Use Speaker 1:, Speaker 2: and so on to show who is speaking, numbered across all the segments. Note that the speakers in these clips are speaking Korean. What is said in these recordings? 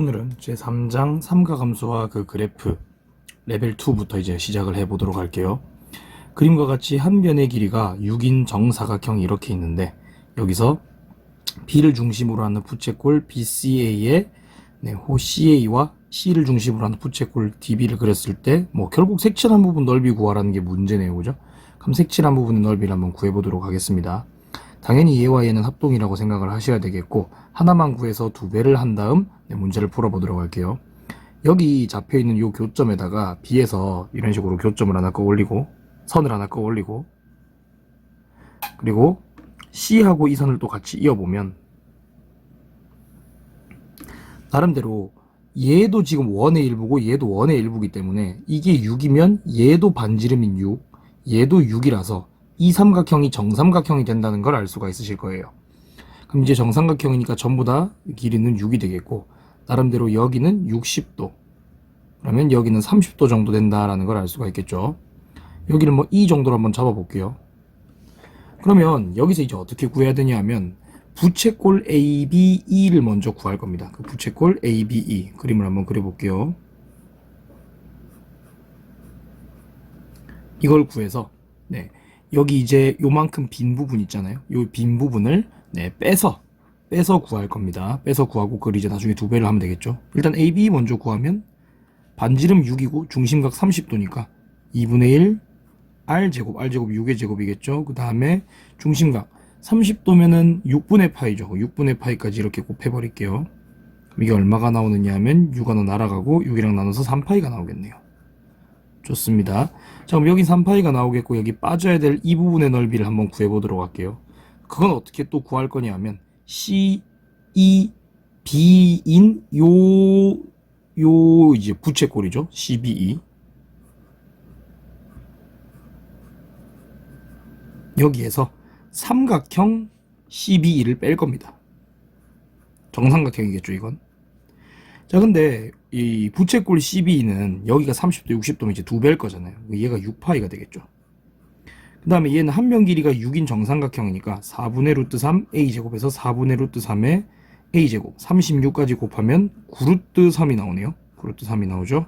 Speaker 1: 오늘은 제 3장 삼가함수와 그 그래프 레벨 2부터 이제 시작을 해보도록 할게요. 그림과 같이 한 변의 길이가 6인 정사각형이 이렇게 있는데, 여기서 B를 중심으로 하는 부채꼴 BCA에 호 CA와 C를 중심으로 하는 부채꼴 DB를 그렸을 때 결국 색칠한 부분 넓이 구하라는 게 문제네요, 그죠? 그럼 색칠한 부분의 넓이를 한번 구해보도록 하겠습니다. 당연히 얘와 얘는 합동이라고 생각을 하셔야 되겠고, 하나만 구해서 두 배를 한 다음 문제를 풀어보도록 할게요. 여기 잡혀있는 이 교점에다가 B에서 이런 식으로 교점을 하나 꺼올리고, 선을 하나 꺼올리고, 그리고 C하고 이 선을 또 같이 이어보면, 나름대로 얘도 지금 원의 일부고 얘도 원의 일부이기 때문에 이게 6이면 얘도 반지름인 6, 얘도 6이라서 이 삼각형이 정삼각형이 된다는 걸 알 수가 있으실 거예요. 그럼 이제 정삼각형이니까 전부 다 길이는 6이 되겠고, 나름대로 여기는 60도, 그러면 여기는 30도 정도 된다라는 걸 알 수가 있겠죠. 여기를 이 정도로 한번 잡아볼게요. 그러면 여기서 이제 어떻게 구해야 되냐 하면 부채꼴 ABE를 먼저 구할 겁니다. 그 부채꼴 ABE 그림을 한번 그려볼게요. 이걸 구해서 여기 이제 요만큼 빈 부분 있잖아요. 요 빈 부분을 빼서 구할 겁니다. 빼서 구하고 그걸 이제 나중에 두 배를 하면 되겠죠. 일단 AB 먼저 구하면 반지름 6이고 중심각 30도니까 2분의 1 R제곱 6의 제곱이겠죠. 그 다음에 중심각 30도면은 6분의 파이죠. 6분의 파이까지 이렇게 곱해버릴게요. 그럼 이게 얼마가 나오느냐 하면 6 하나 날아가고 6이랑 나눠서 3파이가 나오겠네요. 좋습니다. 자, 그럼 여기 3파이가 나오겠고, 여기 빠져야 될 이 부분의 넓이를 한번 구해보도록 할게요. 그건 어떻게 또 구할 거냐 하면 C, E, B인 요 이제 부채꼴이죠. CBE. 여기에서 삼각형 CBE를 뺄 겁니다. 정삼각형이겠죠, 이건. 자, 근데 이 부채꼴 CB는 여기가 30도, 60도면 이제 두 배일 거잖아요. 얘가 6파이가 되겠죠. 그 다음에 얘는 한 변 길이가 6인 정삼각형이니까 4분의 루트 3 A제곱에서 4분의 루트 3의 A제곱 36까지 곱하면 9루트 3이 나오네요. 9루트 3이 나오죠.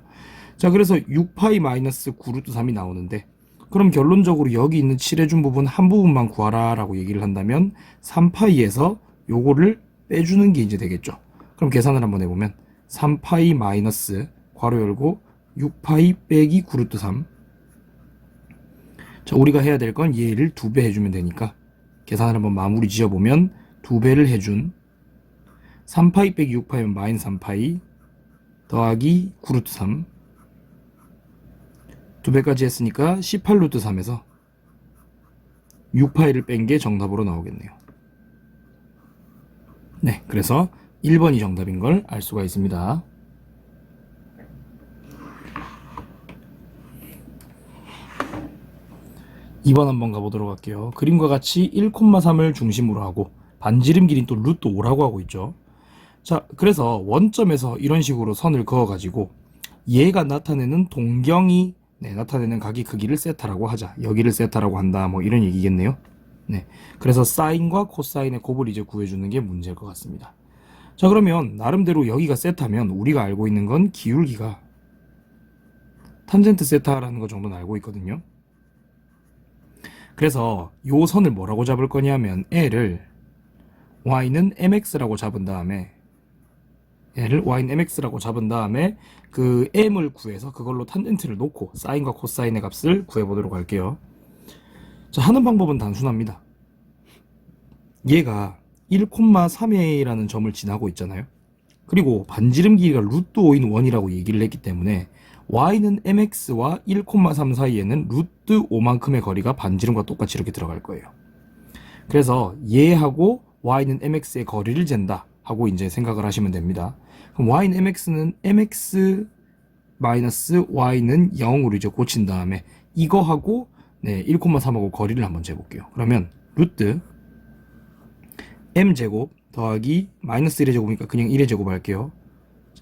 Speaker 1: 자, 그래서 6파이 마이너스 9루트 3이 나오는데, 그럼 결론적으로 여기 있는 칠해준 부분 한 부분만 구하라 라고 얘기를 한다면 3파이에서 요거를 빼주는 게 이제 되겠죠. 그럼 계산을 한번 해보면 3파이 마이너스 괄호 열고 6파이 빼기 9루트 3. 자, 우리가 해야 될 건 얘를 두 배 해주면 되니까 계산을 한번 마무리 지어보면 두 배를 해준 3파이 빼기 6파이면 마이너스 3파이 더하기 9루트 3. 두 배까지 했으니까 18루트 3에서 6파이를 뺀 게 정답으로 나오겠네요. 네, 그래서 1번이 정답인 걸 알 수가 있습니다. (2번) 한번 가보도록 할게요. 그림과 같이 1,3을 중심으로 하고 반지름 길이는 또 루트 5라고 하고 있죠. 자, 그래서 원점에서 이런 식으로 선을 그어가지고 얘가 나타내는 동경이 나타내는 각의 크기를 세타라고 하자. 여기를 세타라고 한다. 이런 얘기겠네요. 네, 그래서 사인과 코사인의 곱을 이제 구해주는 게 문제일 것 같습니다. 자, 그러면 나름대로 여기가 세타면 우리가 알고 있는 건 기울기가 탄젠트 세타라는 거 정도는 알고 있거든요. 그래서 요 선을 뭐라고 잡을 거냐면 L을 Y는 MX라고 잡은 다음에 그 M을 구해서 그걸로 탄젠트를 놓고 사인과 코사인의 값을 구해보도록 할게요. 자, 하는 방법은 단순합니다. 얘가 1,3a라는 점을 지나고 있잖아요. 그리고 반지름 길이가 루트 5인 1이라고 얘기를 했기 때문에 y는 mx와 1,3 사이에는 루트 5만큼의 거리가 반지름과 똑같이 이렇게 들어갈 거예요. 그래서 얘하고 y는 mx의 거리를 잰다 하고 이제 생각을 하시면 됩니다. 그럼 y는 mx는 mx 마이너스 y는 0으로 이제 고친 다음에 이거하고 1,3하고 거리를 한번 재볼게요. 그러면 루트 m제곱 더하기 마이너스 1의 제곱이니까 그냥 1의 제곱 할게요.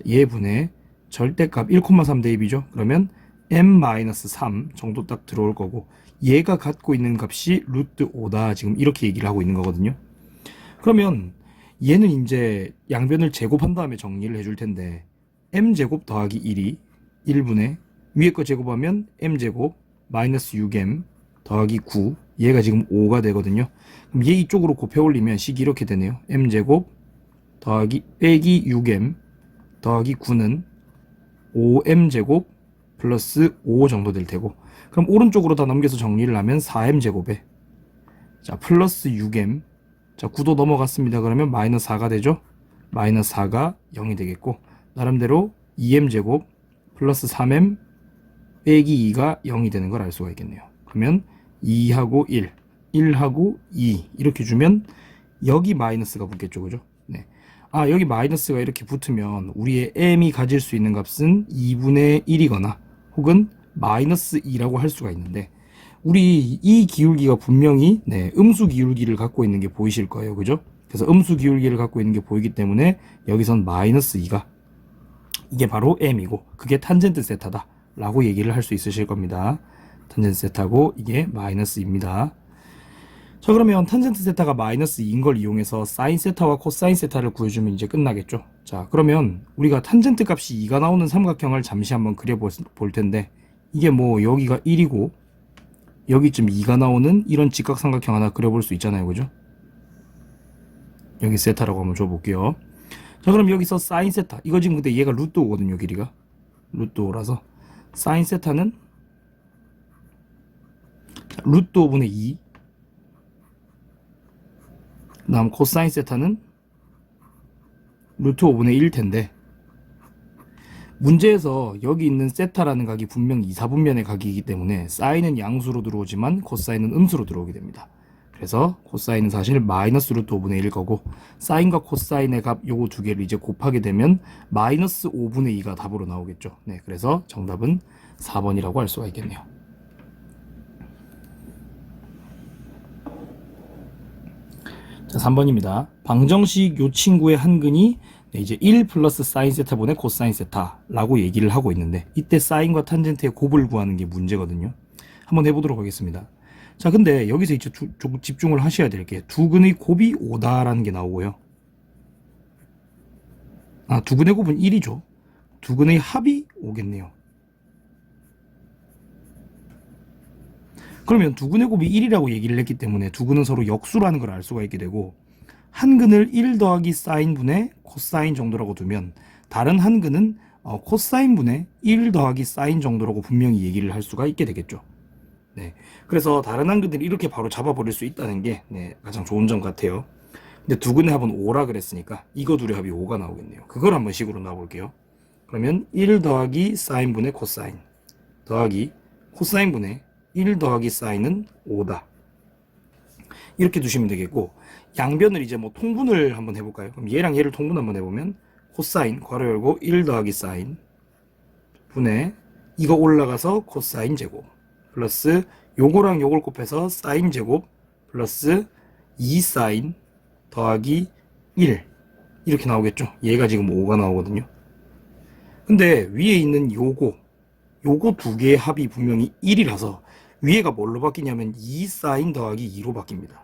Speaker 1: 얘분의 절대값 1,3 대입이죠. 그러면 m-3 정도 딱 들어올 거고, 얘가 갖고 있는 값이 루트 5다. 지금 이렇게 얘기를 하고 있는 거거든요. 그러면 얘는 이제 양변을 제곱한 다음에 정리를 해줄 텐데 m제곱 더하기 1이 1분의 위에 거 제곱하면 m제곱 마이너스 6m 더하기 9 얘가 지금 5가 되거든요. 그럼 얘 이쪽으로 곱해 올리면 식이 이렇게 되네요. m제곱 더하기 빼기 6m 더하기 9는 5m제곱 플러스 5 정도 될 테고, 그럼 오른쪽으로 다 넘겨서 정리를 하면 4m제곱에 자 플러스 6m 자 9도 넘어갔습니다. 그러면 마이너스 4가 되죠. 마이너스 4가 0이 되겠고, 나름대로 2m제곱 플러스 3m 빼기 2가 0이 되는 걸 알 수가 있겠네요. 그러면 2하고 1, 1하고 2 이렇게 주면 여기 마이너스가 붙겠죠. 그죠? 네. 아, 여기 마이너스가 이렇게 붙으면 우리의 m이 가질 수 있는 값은 2분의 1이거나 혹은 마이너스 2라고 할 수가 있는데, 우리 이 기울기가 분명히 음수 기울기를 갖고 있는 게 보이실 거예요. 그죠? 그래서 음수 기울기를 갖고 있는 게 보이기 때문에 여기선 마이너스 2가 이게 바로 m이고 그게 탄젠트 세타다 라고 얘기를 할 수 있으실 겁니다. 탄젠트 세타고 이게 마이너스입니다. 자, 그러면 탄젠트 세타가 마이너스 2인 걸 이용해서 사인 세타와 코사인 세타를 구해주면 이제 끝나겠죠. 자, 그러면 우리가 탄젠트 값이 2가 나오는 삼각형을 잠시 한번 그려볼 텐데, 이게 뭐 여기가 1이고 여기쯤 2가 나오는 이런 직각삼각형 하나 그려볼 수 있잖아요. 그죠? 여기 세타라고 한번 줘볼게요. 자, 그럼 여기서 사인 세타, 이거 지금 근데 얘가 루트 5거든요. 길이가 루트 5라서 사인 세타는 루트 5분의 2, 그 다음 코사인 세타는 루트 5분의 1일 텐데, 문제에서 여기 있는 세타라는 각이 분명 2, 4분면의 각이기 때문에 사인은 양수로 들어오지만 코사인은 음수로 들어오게 됩니다. 그래서 코사인은 사실 마이너스 루트 5분의 1일 거고, 사인과 코사인의 값 요거 두 개를 이제 곱하게 되면 마이너스 5분의 2가 답으로 나오겠죠. 네, 그래서 정답은 4번이라고 할 수가 있겠네요. 자, 3번입니다. 방정식 요 친구의 한근이 이제 1 플러스 사인 세타분의 코사인 세타라고 얘기를 하고 있는데, 이때 사인과 탄젠트의 곱을 구하는 게 문제거든요. 한번 해보도록 하겠습니다. 자, 근데 여기서 이제 조금 집중을 하셔야 될 게, 두 근의 곱이 5다라는 게 나오고요. 아, 두 근의 곱은 1이죠. 두 근의 합이 5겠네요. 그러면 두 근의 곱이 1이라고 얘기를 했기 때문에 두 근은 서로 역수라는 걸 알 수가 있게 되고, 한 근을 1 더하기 사인분의 코사인 정도라고 두면 다른 한 근은 코사인분의 1 더하기 사인 정도라고 분명히 얘기를 할 수가 있게 되겠죠. 네, 그래서 다른 한 근들이 이렇게 바로 잡아버릴 수 있다는 게 가장 좋은 점 같아요. 근데 두 근의 합은 5라 그랬으니까 이거 둘의 합이 5가 나오겠네요. 그걸 한번 식으로 놔볼게요. 그러면 1 더하기 사인분의 코사인 더하기 코사인분의 1 더하기 사인은 5다. 이렇게 두시면 되겠고, 양변을 이제 뭐 통분을 한번 해볼까요? 그럼 얘랑 얘를 통분 한번 해보면 코사인 괄호 열고 1 더하기 사인 분의 이거 올라가서 코사인 제곱 플러스 요거랑 요걸 곱해서 사인 제곱 플러스 2 사인 더하기 1 이렇게 나오겠죠. 얘가 지금 5가 나오거든요. 근데 위에 있는 요거 두 개의 합이 분명히 1이라서 위에가 뭘로 바뀌냐면 2 사인 더하기 2로 바뀝니다.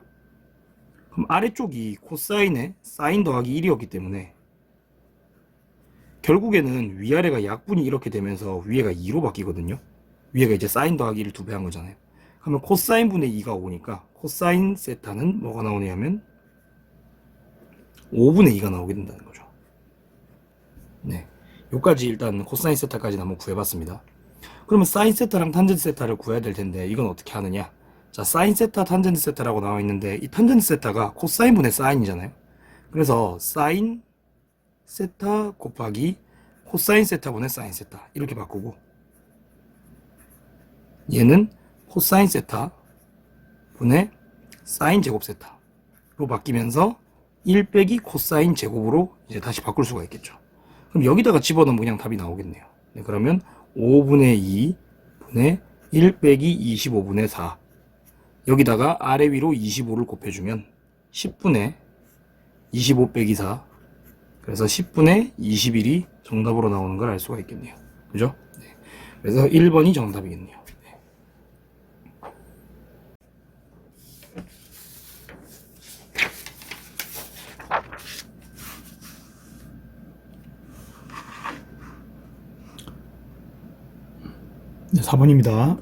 Speaker 1: 그럼 아래쪽이 코사인의 사인 더하기 1이었기 때문에 결국에는 위아래가 약분이 이렇게 되면서 위에가 2로 바뀌거든요. 위에가 이제 사인 더하기 1을 2배 한 거잖아요. 그러면 코사인 분의 2가 오니까 코사인 세타는 뭐가 나오냐면 5분의 2가 나오게 된다는 거죠. 네, 여기까지 일단 코사인 세타까지 한번 구해봤습니다. 그러면 사인 세타랑 탄젠트 세타를 구해야 될 텐데 이건 어떻게 하느냐? 자, 사인 세타, 탄젠트 세타라고 나와 있는데 이 탄젠트 세타가 코사인 분의 사인이잖아요. 그래서 사인 세타 곱하기 코사인 세타 분의 사인 세타 이렇게 바꾸고, 얘는 코사인 세타 분의 사인 제곱 세타로 바뀌면서 1 빼기 코사인 제곱으로 이제 다시 바꿀 수가 있겠죠. 그럼 여기다가 집어넣으면 그냥 답이 나오겠네요. 네, 그러면 5분의 2 분의 1 빼기 25분의 4 여기다가 아래 위로 25를 곱해주면 10분의 25 빼기 4 그래서 10분의 21이 정답으로 나오는 걸 알 수가 있겠네요. 그죠? 네. 그래서 1번이 정답이겠네요. 네. 네, 4번입니다.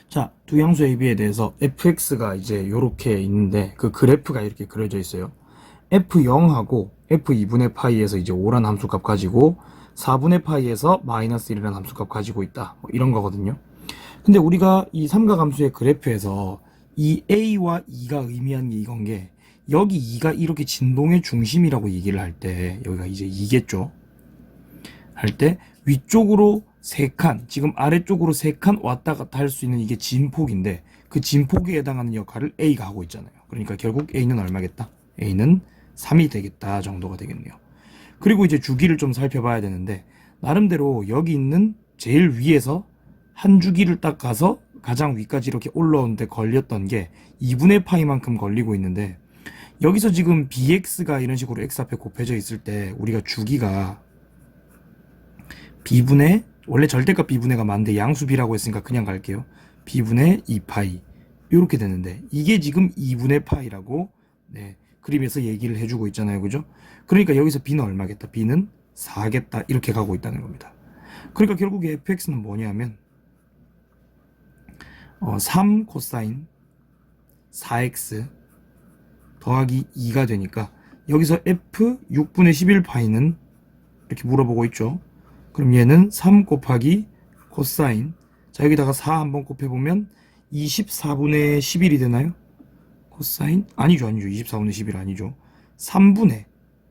Speaker 1: 자, 두 양수 AB에 대해서 fx가 이제 요렇게 있는데 그 그래프가 이렇게 그려져 있어요. f0하고 f2분의 파이에서 이제 5란 함수값 가지고 4분의 파이에서 마이너스 1이라는 함수값 가지고 있다. 뭐 이런 거거든요. 근데 우리가 이 삼각함수의 그래프에서 이 a와 2가 의미하는 게 이건 게 여기 2가 이렇게 진동의 중심이라고 얘기를 할 때 여기가 이제 2겠죠. 할 때 위쪽으로 3칸, 지금 아래쪽으로 3칸 왔다 갔다 할 수 있는 이게 진폭인데 그 진폭에 해당하는 역할을 A가 하고 있잖아요. 그러니까 결국 A는 얼마겠다? A는 3이 되겠다 정도가 되겠네요. 그리고 이제 주기를 좀 살펴봐야 되는데 나름대로 여기 있는 제일 위에서 한 주기를 딱 가서 가장 위까지 이렇게 올라오는데 걸렸던 게 2분의 파이만큼 걸리고 있는데 여기서 지금 bx가 이런 식으로 x 앞에 곱해져 있을 때 우리가 주기가 b분의 원래 절대값 b분의가 많은데 양수 b라고 했으니까 그냥 갈게요. b분의 2파이 이렇게 되는데 이게 지금 2분의 파이라고 네, 그림에서 얘기를 해주고 있잖아요. 그죠? 그러니까 여기서 b는 얼마겠다? b는 4겠다 이렇게 가고 있다는 겁니다. 그러니까 결국에 fx는 뭐냐면 3 코사인 4x 더하기 2가 되니까 여기서 f 6분의 11파이는 이렇게 물어보고 있죠. 그럼 얘는 3 곱하기 코사인 자 여기다가 4 한번 곱해보면 24분의 11이 되나요? 코사인? 아니죠 24분의 11 아니죠. 3분의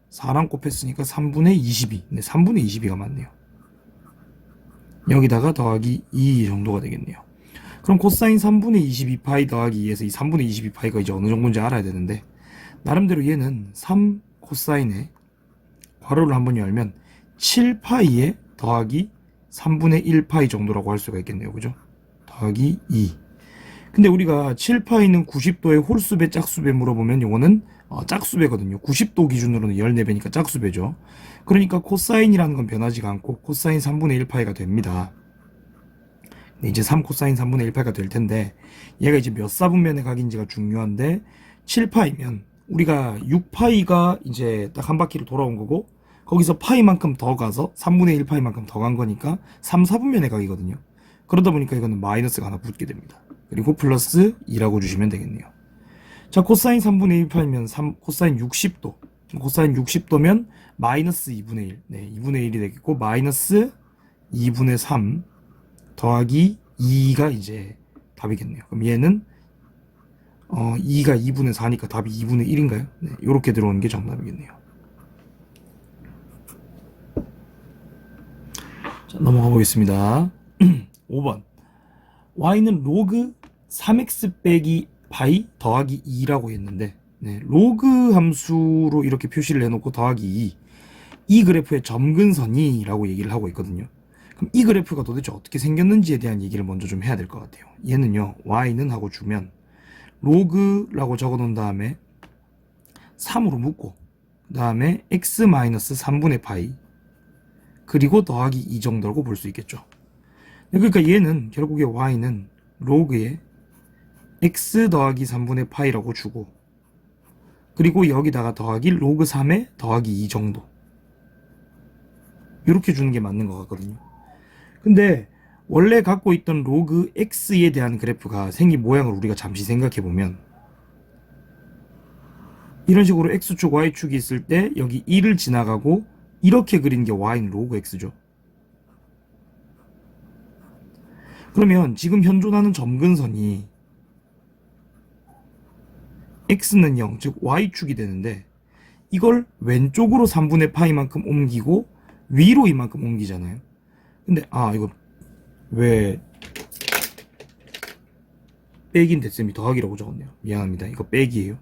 Speaker 1: 4랑 곱했으니까 3분의 22 네, 3분의 22가 맞네요. 여기다가 더하기 2 정도가 되겠네요. 그럼 코사인 3분의 22파이 더하기 2에서 이 3분의 22파이가 이제 어느 정도인지 알아야 되는데 나름대로 얘는 3 코사인에 괄호를 한번 열면 7파이에 더하기 3분의 1파이 정도라고 할 수가 있겠네요. 그죠? 더하기 2. 근데 우리가 7파이는 90도의 홀수배 짝수배 물어보면 요거는 짝수배거든요. 90도 기준으로는 14배니까 짝수배죠. 그러니까 코사인이라는 건 변하지가 않고 코사인 3분의 1파이가 됩니다. 이제 3 코사인 3분의 1파이가 될 텐데 얘가 이제 몇 사분면의 각인지가 중요한데 7파이면 우리가 6파이가 이제 딱 한 바퀴로 돌아온 거고 거기서 파이만큼 더 가서 3분의 1파이만큼 더 간 거니까 3, 4분면의 각이거든요. 그러다 보니까 이거는 마이너스가 하나 붙게 됩니다. 그리고 플러스 2라고 주시면 되겠네요. 자, 코사인 3분의 1파이면 코사인 60도. 코사인 60도면 마이너스 2분의 1. 네, 2분의 1이 되겠고 마이너스 2분의 3 더하기 2가 이제 답이겠네요. 그럼 얘는 2가 2분의 4니까 답이 2분의 1인가요? 네, 이렇게 들어오는 게 정답이겠네요. 자, 넘어가 보겠습니다. 5번 y는 로그 3x 빼기 파이 더하기 2라고 했는데 네, 로그 함수로 이렇게 표시를 해놓고 더하기 2 이 그래프의 점근선이 라고 얘기를 하고 있거든요. 그럼 이 그래프가 도대체 어떻게 생겼는지에 대한 얘기를 먼저 좀 해야 될 것 같아요. 얘는요 y는 하고 주면 로그라고 적어 놓은 다음에 3으로 묶고 그 다음에 x-3분의 파이 그리고 더하기 2 정도라고 볼 수 있겠죠. 그러니까 얘는 결국에 y는 로그에 x 더하기 3분의 파이라고 주고 그리고 여기다가 더하기 로그 3에 더하기 2 정도 이렇게 주는 게 맞는 것 같거든요. 근데 원래 갖고 있던 로그 x에 대한 그래프가 생긴 모양을 우리가 잠시 생각해보면 이런 식으로 x축 y축이 있을 때 여기 2를 지나가고 이렇게 그린 게 y는 로그 x죠. 그러면 지금 현존하는 점근선이 x는 0, 즉 y축이 되는데 이걸 왼쪽으로 3분의 파이만큼 옮기고 위로 이만큼 옮기잖아요. 근데 이거 왜 빼기인데 쌤이 더하기라고 적었네요. 미안합니다. 이거 빼기예요.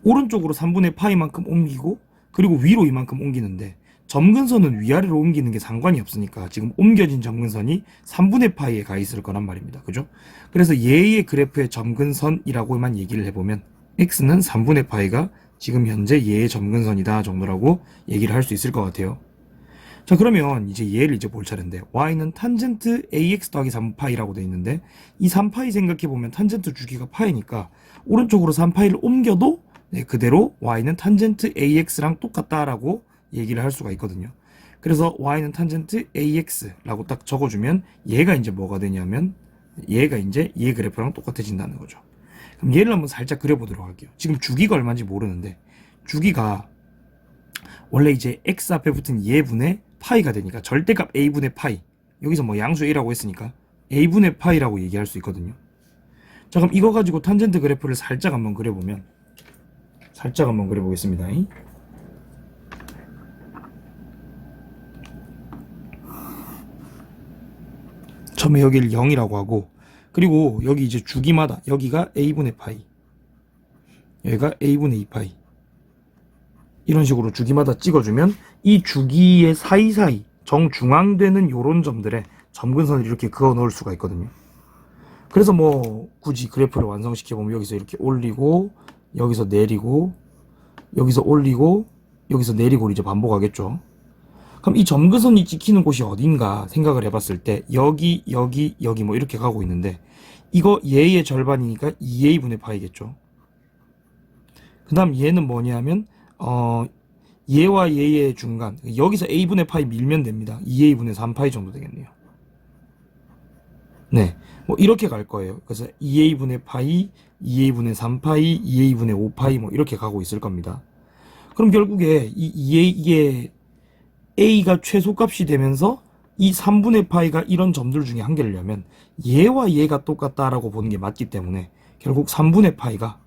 Speaker 1: 오른쪽으로 3분의 파이만큼 옮기고 그리고 위로 이만큼 옮기는데 점근선은 위아래로 옮기는 게 상관이 없으니까 지금 옮겨진 점근선이 3분의 파이에 가 있을 거란 말입니다. 그죠? 그래서 얘의 그래프의 점근선이라고만 얘기를 해보면 x는 3분의 파이가 지금 현재 얘의 점근선이다 정도라고 얘기를 할 수 있을 것 같아요. 자, 그러면 이제 얘를 이제 볼 차례인데 y는 탄젠트 ax 더하기 3파이라고 돼 있는데 이 3파이 생각해보면 탄젠트 주기가 파이니까 오른쪽으로 3파이를 옮겨도 네, 그대로 y는 탄젠트 ax랑 똑같다라고 얘기를 할 수가 있거든요. 그래서 y는 탄젠트 ax라고 딱 적어주면 얘가 이제 뭐가 되냐면 얘가 이제 얘 그래프랑 똑같아진다는 거죠. 그럼 얘를 한번 살짝 그려보도록 할게요. 지금 주기가 얼마인지 모르는데 주기가 원래 이제 x 앞에 붙은 얘분의 파이가 되니까 절대값 a분의 파이, 여기서 뭐 양수 a라고 했으니까 a분의 파이라고 얘기할 수 있거든요. 자, 그럼 이거 가지고 탄젠트 그래프를 살짝 한번 그려보겠습니다. 처음에 여기를 0이라고 하고, 그리고 여기 이제 주기마다 여기가 a분의 파이, 여기가 a분의 2파이, 이런 식으로 주기마다 찍어주면 이 주기의 사이사이 정중앙되는 요런 점들에 점근선을 이렇게 그어 넣을 수가 있거든요. 그래서 뭐 굳이 그래프를 완성시켜보면 여기서 이렇게 올리고 여기서 내리고 여기서 올리고 여기서 내리고 이제 반복하겠죠. 그럼 이 점근선이 찍히는 곳이 어딘가 생각을 해봤을 때 여기 뭐 이렇게 가고 있는데 이거 얘의 절반이니까 2a분의 파이겠죠. 그 다음 얘는 뭐냐면 얘와 얘의 중간, 여기서 a분의 파이 밀면 됩니다. 2a분의 3파이 정도 되겠네요. 네, 뭐 이렇게 갈 거예요. 그래서 2a분의 파이, 2a분의 3파이, 2a분의 5파이 뭐 이렇게 가고 있을 겁니다. 그럼 결국에 이게 a가 최소값이 되면서 이 3분의 파이가 이런 점들 중에 한 개를 내면 얘와 얘가 똑같다라고 보는 게 맞기 때문에 결국 3분의 파이가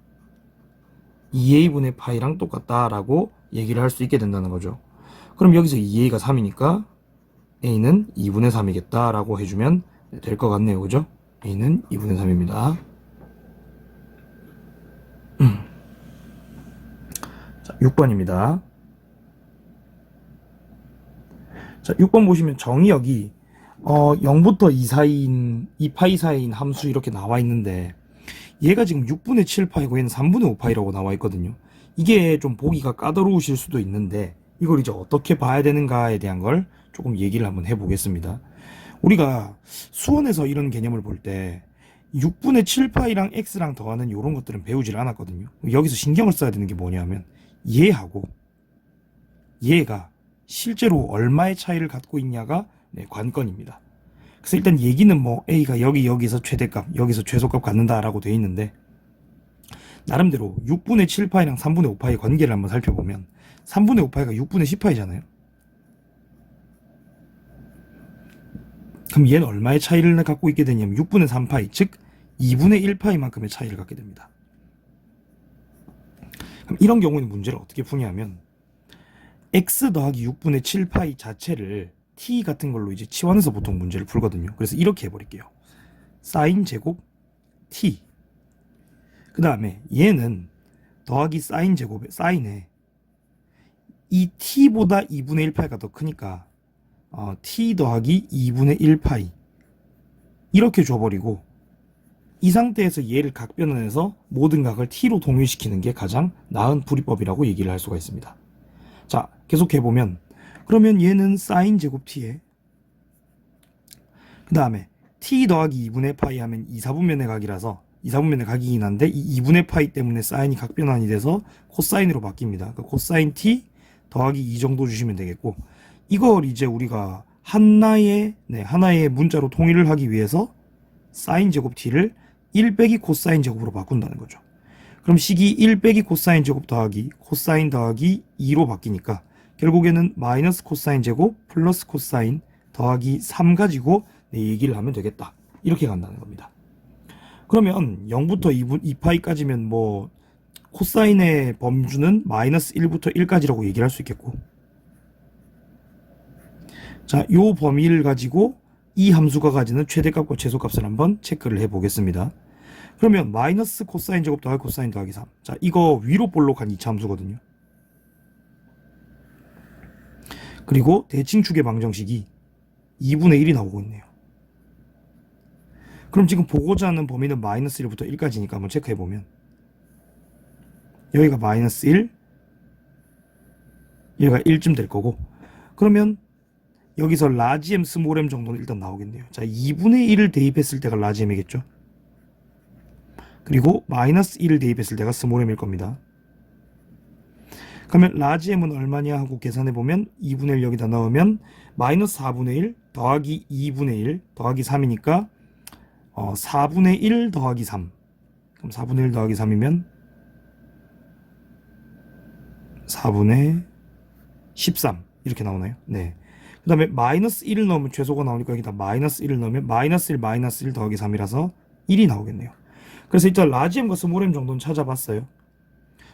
Speaker 1: 2a분의 파이랑 똑같다라고 얘기를 할 수 있게 된다는 거죠. 그럼 여기서 2a가 3이니까 a는 2분의 3이겠다라고 해주면 될 것 같네요. 그죠? a는 2분의 3입니다. 자, 6번입니다. 자, 6번 보시면 정의역이 0부터 2 사이인 2파이 사이인 함수 이렇게 나와 있는데 얘가 지금 6분의 7파이고 얘는 3분의 5파이라고 나와 있거든요. 이게 좀 보기가 까다로우실 수도 있는데 이걸 이제 어떻게 봐야 되는가에 대한 걸 조금 얘기를 한번 해보겠습니다. 우리가 수원에서 이런 개념을 볼 때 6분의 7파이랑 x랑 더하는 이런 것들은 배우질 않았거든요. 여기서 신경을 써야 되는 게 뭐냐면 얘하고 얘가 실제로 얼마의 차이를 갖고 있냐가 관건입니다. 그래서 일단 얘기는 뭐 a가 여기서 최대값, 여기서 최소값 갖는다라고 돼 있는데 나름대로 6분의 7파이랑 3분의 5파이 관계를 한번 살펴보면 3분의 5파이가 6분의 10파이잖아요. 그럼 얘는 얼마의 차이를 갖고 있게 되냐면 6분의 3파이, 즉 2분의 1파이만큼의 차이를 갖게 됩니다. 그럼 이런 경우에는 문제를 어떻게 푸냐면 x 더하기 6분의 7파이 자체를 t 같은 걸로 이제 치환해서 보통 문제를 풀거든요. 그래서 이렇게 해버릴게요. 사인 제곱 t, 그 다음에 얘는 더하기 사인 제곱에 사인에 이 t보다 2분의 1파이가 더 크니까 t 더하기 2분의 1파이 이렇게 줘버리고 이 상태에서 얘를 각변환해서 모든 각을 t로 동일시키는 게 가장 나은 풀이법이라고 얘기를 할 수가 있습니다. 자, 계속해보면 그러면 얘는 사인 제곱 t에 그 다음에 t 더하기 2분의 파이 하면 2, 4분면의 각이라서 2, 4분면의 각이긴 한데 이 2분의 파이 때문에 사인이 각변환이 돼서 코사인으로 바뀝니다. 그러니까 코사인 t 더하기 2 정도 주시면 되겠고 이걸 이제 우리가 하나의 문자로 통일을 하기 위해서 사인 제곱 t를 1 빼기 코사인 제곱으로 바꾼다는 거죠. 그럼 식이 1 빼기 코사인 제곱 더하기 코사인 더하기 2로 바뀌니까 결국에는 마이너스 코사인 제곱 플러스 코사인 더하기 3 가지고 얘기를 하면 되겠다. 이렇게 간다는 겁니다. 그러면 0부터 2파이까지면 뭐 코사인의 범주는 마이너스 1부터 1까지라고 얘기를 할 수 있겠고, 자, 요 범위를 가지고 이 함수가 가지는 최대값과 최소값을 한번 체크를 해 보겠습니다. 그러면 마이너스 코사인 제곱 더하기 코사인 더하기 3. 자, 이거 위로 볼록한 2차 함수거든요. 그리고 대칭축의 방정식이 2분의 1이 나오고 있네요. 그럼 지금 보고자 하는 범위는 마이너스 1부터 1까지니까 한번 체크해보면 여기가 마이너스 1, 여기가 1쯤 될 거고, 그러면 여기서 라지 m 스몰 m 정도는 일단 나오겠네요. 자, 2분의 1을 대입했을 때가 라지 m이겠죠. 그리고 마이너스 1을 대입했을 때가 스몰 m일 겁니다. 그러면 라지 m은 얼마냐 하고 계산해보면 2분의 1 여기다 넣으면 마이너스 4분의 1 더하기 2분의 1 더하기 3이니까 4분의 1 더하기 3. 그럼 4분의 1 더하기 3이면 4분의 13 이렇게 나오나요? 네. 그 다음에 마이너스 1을 넣으면 최소가 나오니까 여기다 마이너스 1을 넣으면 마이너스 1 마이너스 1 더하기 3이라서 1이 나오겠네요. 그래서 일단 라지 m과 스몰 m 정도는 찾아봤어요.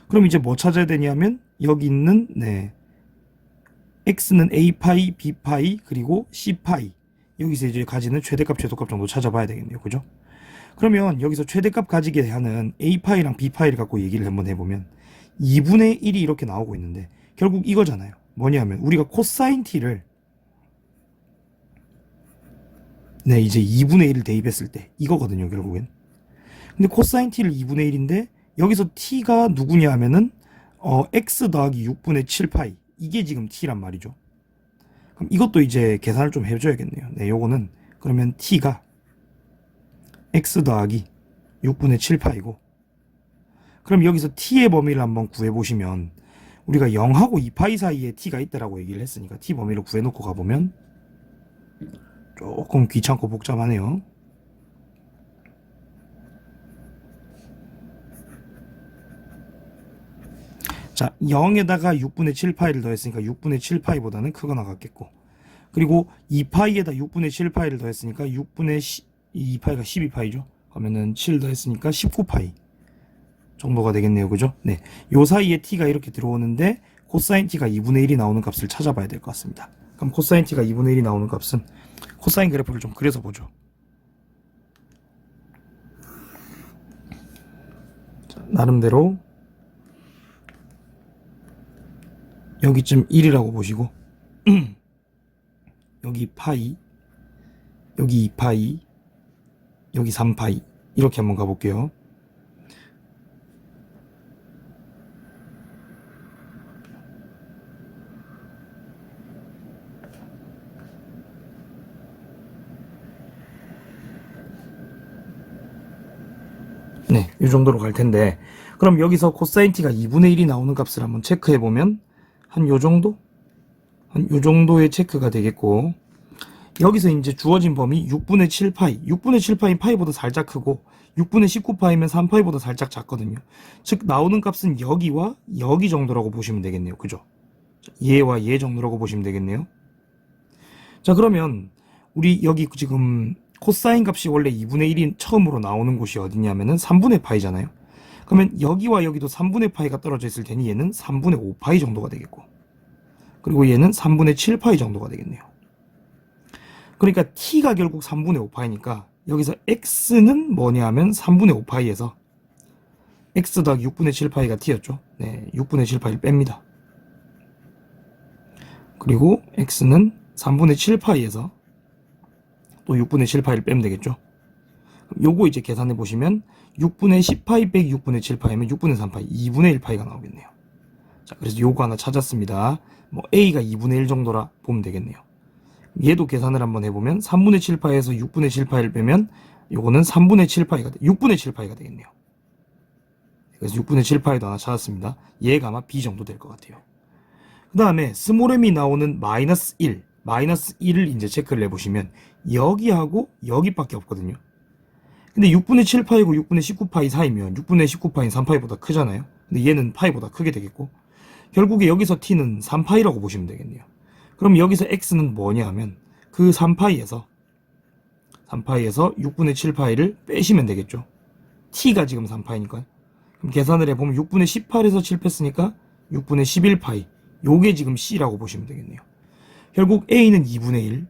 Speaker 1: 그럼 이제 뭐 찾아야 되냐면 여기 있는 x는 a파이, b파이, 그리고 c파이 여기서 이제 가지는 최대값, 최소값 정도 찾아봐야 되겠네요. 그죠? 그러면 여기서 최대값 가지게 하는 a파이랑 b파이를 갖고 얘기를 한번 해보면 2분의 1이 이렇게 나오고 있는데 결국 이거잖아요. 뭐냐면 우리가 코사인 t를 이제 2분의 1을 대입했을 때 이거거든요. 결국엔. 근데 코사인 t를 2분의 1인데 여기서 t가 누구냐 하면은 x 더하기 6분의 7파이 이게 지금 t란 말이죠. 그럼 이것도 이제 계산을 좀 해줘야겠네요. 네, 요거는 그러면 t가 x 더하기 6분의 7파이고 그럼 여기서 t의 범위를 한번 구해보시면 우리가 0하고 2파이 사이에 t가 있다라고 얘기를 했으니까 t 범위를 구해놓고 가보면 조금 귀찮고 복잡하네요. 자, 0에다가 6분의 7파이를 더했으니까 6분의 7파이보다는 크거나 같겠고 그리고 2파이에다 6분의 7파이를 더했으니까 6분의 2파이가 12파이죠. 그러면은 7 더했으니까 19파이 정도가 되겠네요. 그죠? 네, 요 사이에 t가 이렇게 들어오는데 코사인 t가 2분의 1이 나오는 값을 찾아봐야 될 것 같습니다. 그럼 코사인 t가 2분의 1이 나오는 값은 코사인 그래프를 좀 그려서 보죠. 자, 나름대로 여기쯤 1이라고 보시고 여기 파이, 여기 2파이, 여기 3파이 이렇게 한번 가볼게요. 네, 이 정도로 갈 텐데 그럼 여기서 코사인 t가 2분의 1이 나오는 값을 한번 체크해 보면 한 요 정도? 한 요 정도의 체크가 되겠고 여기서 이제 주어진 범위 6분의 7파이 6분의 7파이 파이보다 살짝 크고 6분의 19파이면 3파이보다 살짝 작거든요. 즉 나오는 값은 여기와 여기 정도라고 보시면 되겠네요. 그죠? 얘와 얘 정도라고 보시면 되겠네요. 자, 그러면 우리 여기 지금 코사인 값이 원래 2분의 1이 처음으로 나오는 곳이 어디냐면은 3분의 파이잖아요. 그러면 여기와 여기도 3분의 파이가 떨어져 있을 테니 얘는 3분의 5파이 정도가 되겠고 그리고 얘는 3분의 7파이 정도가 되겠네요. 그러니까 t가 결국 3분의 5파이니까 여기서 x는 뭐냐 하면 3분의 5파이에서 x 더하기 6분의 7파이가 t였죠. 네, 6분의 7파이를 뺍니다. 그리고 x는 3분의 7파이에서 또 6분의 7파이를 빼면 되겠죠. 요거 이제 계산해 보시면 6분의 10파이 빼기 6분의 7파이면 6분의 3파이 2분의 1파이가 나오겠네요. 자, 그래서 요거 하나 찾았습니다. 뭐 a가 2분의 1 정도라 보면 되겠네요. 얘도 계산을 한번 해보면 3분의 7파이에서 6분의 7파이를 빼면 요거는 3분의 7파이가 6분의 7파이가 되겠네요. 그래서 6분의 7파이도 하나 찾았습니다. 얘가 아마 b 정도 될 것 같아요. 그 다음에 스몰 m이 나오는 마이너스 1 마이너스 1을 이제 체크를 해보시면 여기하고 여기밖에 없거든요. 근데 6분의 7파이고 6분의 19파이 사이면 6분의 19파이는 3파이보다 크잖아요. 근데 얘는 파이보다 크게 되겠고 결국에 여기서 t는 3파이라고 보시면 되겠네요. 그럼 여기서 x는 뭐냐 하면 그 3파이에서 6분의 7파이를 빼시면 되겠죠. t가 지금 3파이니까 그럼 계산을 해보면 6분의 18에서 7 뺐으니까 6분의 11파이 요게 지금 c라고 보시면 되겠네요. 결국 a는 2분의 1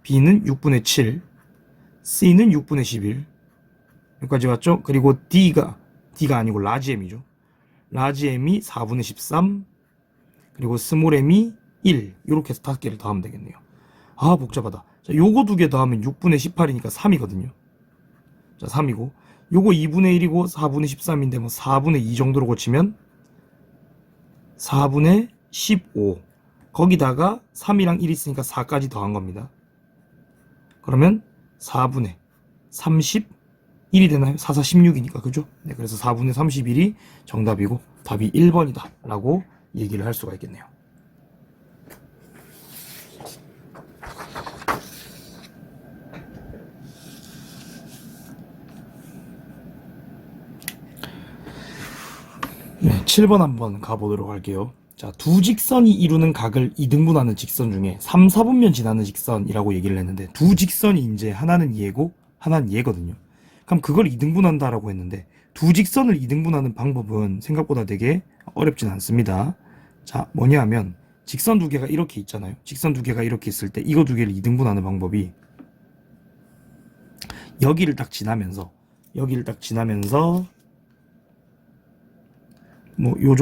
Speaker 1: b는 6분의 7 c는 6분의 11 여기까지 왔죠? 그리고 d가 아니고 라지 m이죠. 라지 m이 4분의 13 그리고 스몰 m이 1 이렇게 해서 5개를 더하면 되겠네요. 아, 복잡하다. 자, 요거 2개 더하면 6분의 18이니까 3이거든요. 자, 3이고 요거 2분의 1이고 4분의 13인데 뭐 4분의 2 정도로 고치면 4분의 15 거기다가 3이랑 1 있으니까 4까지 더한 겁니다. 그러면 4분의 31이 되나요? 4, 4, 16이니까 그죠? 네, 그래서 4분의 31이 정답이고 답이 1번이다 라고 얘기를 할 수가 있겠네요. 네, 7번 한번 가보도록 할게요. 자, 두 직선이 이루는 각을 이등분하는 직선 중에 3, 4분면 지나는 직선이라고 얘기를 했는데, 두 직선이 이제 하나는 얘고 하나는 얘거든요. 그럼 그걸 이등분한다라고 했는데, 두 직선을 이등분하는 방법은 생각보다 되게 어렵진 않습니다. 자, 뭐냐 하면 직선 두 개가 이렇게 있잖아요. 직선 두 개가 이렇게 있을 때 이거 두 개를 이등분하는 방법이 여기를 딱 지나면서 뭐 요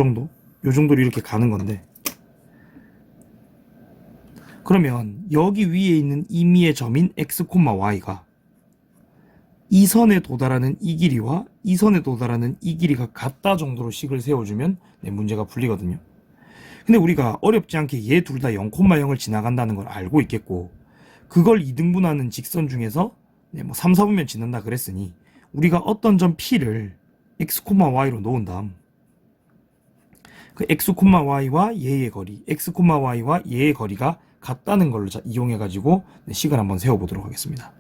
Speaker 1: 정도로 이렇게 가는 건데, 그러면 여기 위에 있는 임의의 점인 x, y가 이 선에 도달하는 이 길이와 이 선에 도달하는 이 길이가 같다 정도로 식을 세워주면 문제가 풀리거든요. 근데 우리가 어렵지 않게 얘 둘 다 0,0을 지나간다는 걸 알고 있겠고, 그걸 이등분하는 직선 중에서 뭐 3, 4분면 지난다 그랬으니 우리가 어떤 점 P를 x, y로 놓은 다음 그 x, y와 얘의 거리, x, y와 얘의 거리가 같다는 걸로 이용해가지고 식을 한번 세워보도록 하겠습니다.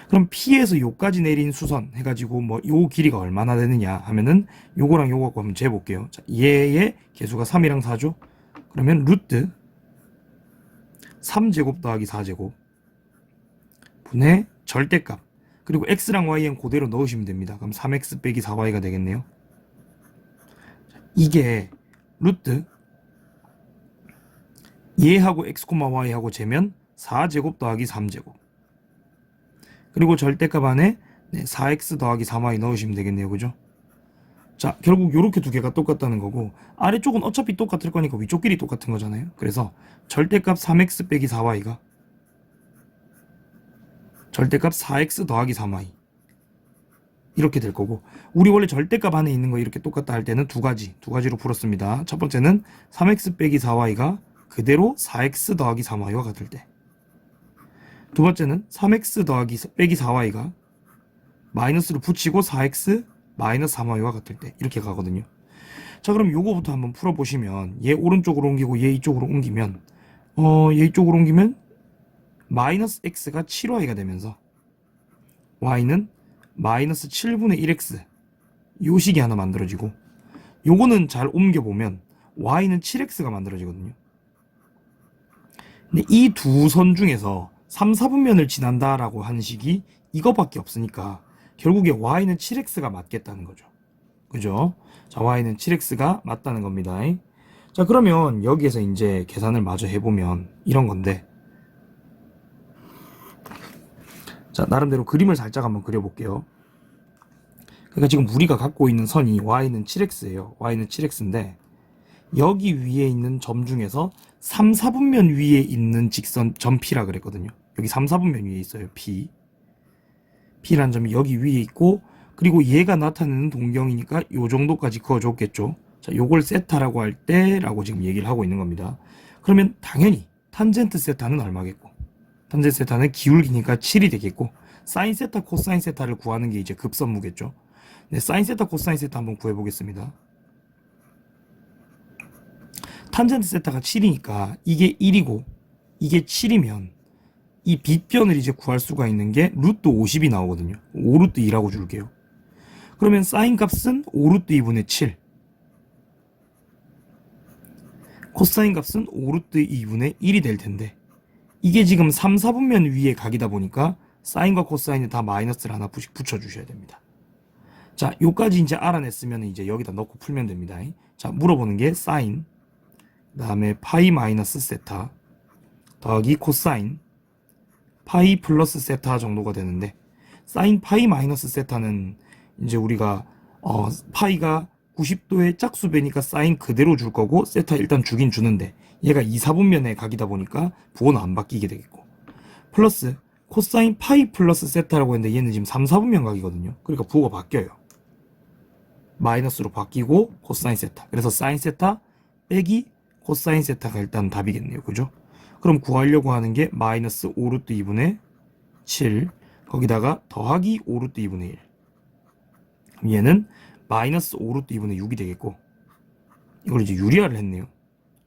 Speaker 1: 그럼 P에서 요까지 내린 수선 해가지고 뭐 요 길이가 얼마나 되느냐 하면은 요거랑 요거 갖고 한번 재볼게요. 자, 얘의 개수가 3이랑 4죠? 그러면 루트 3제곱 더하기 4제곱 분의 절대값, 그리고 x랑 y는 그대로 넣으시면 됩니다. 그럼 3x 빼기 4y가 되겠네요. 이게 루트 얘하고 x, y하고 재면 4제곱 더하기 3제곱, 그리고 절대값 안에 4x 더하기 3y 넣으시면 되겠네요. 그죠? 자, 결국 요렇게 두 개가 똑같다는 거고, 아래쪽은 어차피 똑같을 거니까 위쪽끼리 똑같은 거잖아요. 그래서 절대값 3x 빼기 4y가 절대값 4x 더하기 3y 이렇게 될 거고, 우리 원래 절대값 안에 있는 거 이렇게 똑같다 할 때는 두 가지로 풀었습니다. 첫 번째는 3x 빼기 4y가 그대로 4x 더하기 3y와 같을 때, 두 번째는 3x 더하기 빼기 4y가 마이너스를 붙이고 4x 마이너스 3y와 같을 때, 이렇게 가거든요. 자, 그럼 요거부터 한번 풀어보시면, 얘 오른쪽으로 옮기고 얘 이쪽으로 옮기면 얘 이쪽으로 옮기면 마이너스 x가 7y가 되면서 y는 마이너스 7분의 1x 요 식이 하나 만들어지고, 요거는 잘 옮겨보면 y는 7x가 만들어지거든요. 근데 이 두 선 중에서 3, 4분면을 지난다라고 하는 식이 이거밖에 없으니까 결국에 y는 7x가 맞겠다는 거죠. 그죠? 자, y는 7x가 맞다는 겁니다. 자, 그러면 여기에서 이제 계산을 마저 해보면 이런 건데, 자, 나름대로 그림을 살짝 한번 그려볼게요. 그러니까 지금 우리가 갖고 있는 선이 y는 7x예요. y는 7x인데 여기 위에 있는 점 중에서 3, 4분면 위에 있는 직선 점 P라 그랬거든요. 여기 3, 4분면 위에 있어요. P라는 점이 여기 위에 있고, 그리고 얘가 나타내는 동경이니까 요 정도까지 그어줬겠죠. 자, 요걸 세타라고 할 때라고 지금 얘기를 하고 있는 겁니다. 그러면 당연히 탄젠트 세타는 얼마겠고, 탄젠트 세타는 기울기니까 7이 되겠고, 사인 세타, 코사인 세타를 구하는 게 이제 급선무겠죠. 네, 사인 세타, 코사인 세타 한번 구해보겠습니다. 탄젠트 세타가 7이니까 이게 1이고 이게 7이면 이 빗변을 이제 구할 수가 있는 게 루트 50이 나오거든요. 5루트 2라고 줄게요. 그러면 사인 값은 5루트 2분의 7, 코사인 값은 5루트 2분의 1이 될 텐데, 이게 지금 3, 4분면 위에 각이다 보니까 사인과 코사인에 다 마이너스를 하나 붙여주셔야 됩니다. 자, 요까지 이제 알아냈으면 이제 여기다 넣고 풀면 됩니다. 자, 물어보는 게 사인, 그 다음에 파이 마이너스 세타 더하기 코사인 파이 플러스 세타 정도가 되는데, 사인 파이 마이너스 세타는 이제 우리가 파이가 90도의 짝수배니까 사인 그대로 줄 거고, 세타 일단 주긴 주는데 얘가 2, 4분면의 각이다 보니까 부호는 안 바뀌게 되겠고, 플러스 코사인 파이 플러스 세타라고 했는데 얘는 지금 3, 4분면 각이거든요. 그러니까 부호가 바뀌어요. 마이너스로 바뀌고 코사인 세타, 그래서 사인 세타 빼기 코사인 세타가 일단 답이겠네요. 그죠? 그럼 구하려고 하는 게 마이너스 5루트 2분의 7 거기다가 더하기 5루트 2분의 1, 그럼 얘는 마이너스 5루트 2분의 6이 되겠고, 이걸 이제 유리화를 했네요.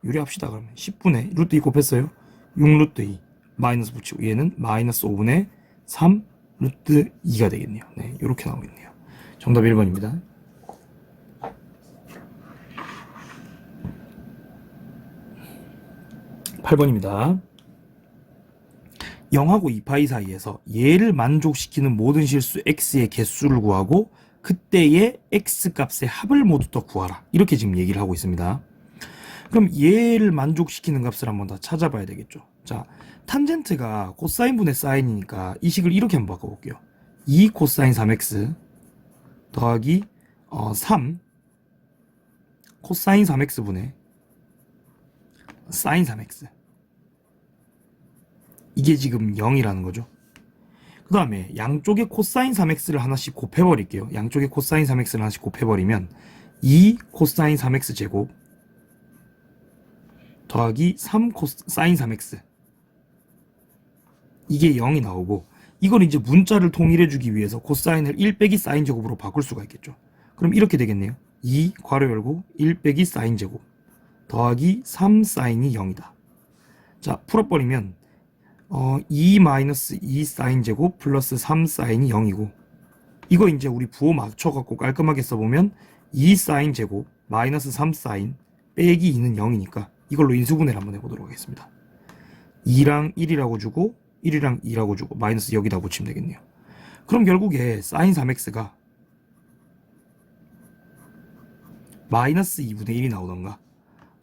Speaker 1: 유리합시다. 그러면 10분의 루트 2 곱했어요. 6 루트 2 마이너스 붙이고 얘는 마이너스 5분의 3 루트 2가 되겠네요. 네, 이렇게 나오겠네요. 정답 1번입니다. 8번입니다. 0하고 2파이 사이에서 얘를 만족시키는 모든 실수 x의 개수를 구하고 그때의 x 값의 합을 모두 더 구하라. 이렇게 지금 얘기를 하고 있습니다. 그럼 얘를 만족시키는 값을 한번 더 찾아봐야 되겠죠. 자, 탄젠트가 코사인 분의 사인이니까 이 식을 이렇게 한번 바꿔볼게요. 2 코사인 3x 더하기 3 코사인 3x 분의 사인 3x. 이게 지금 0이라는 거죠. 그 다음에 양쪽에 코사인 3x를 하나씩 곱해버릴게요. 양쪽에 코사인 3x를 하나씩 곱해버리면 2 코사인 3x 제곱 더하기 3 코사인 3x 이게 0이 나오고, 이걸 이제 문자를 통일해주기 위해서 코사인을 1 빼기 사인 제곱으로 바꿀 수가 있겠죠. 그럼 이렇게 되겠네요. 2 괄호 열고 1 빼기 사인 제곱 더하기 3 사인이 0이다. 자, 풀어버리면 2 마이너스 2 사인 제곱 플러스 3 사인이 0이고, 이거 이제 우리 부호 맞춰갖고 깔끔하게 써보면 2 사인 제곱 마이너스 3 사인 빼기 2는 0이니까 이걸로 인수분해를 한번 해보도록 하겠습니다. 2랑 1이라고 주고 1이랑 2라고 주고 마이너스 여기다 붙이면 되겠네요. 그럼 결국에 사인 3x가 마이너스 2분의 1이 나오던가,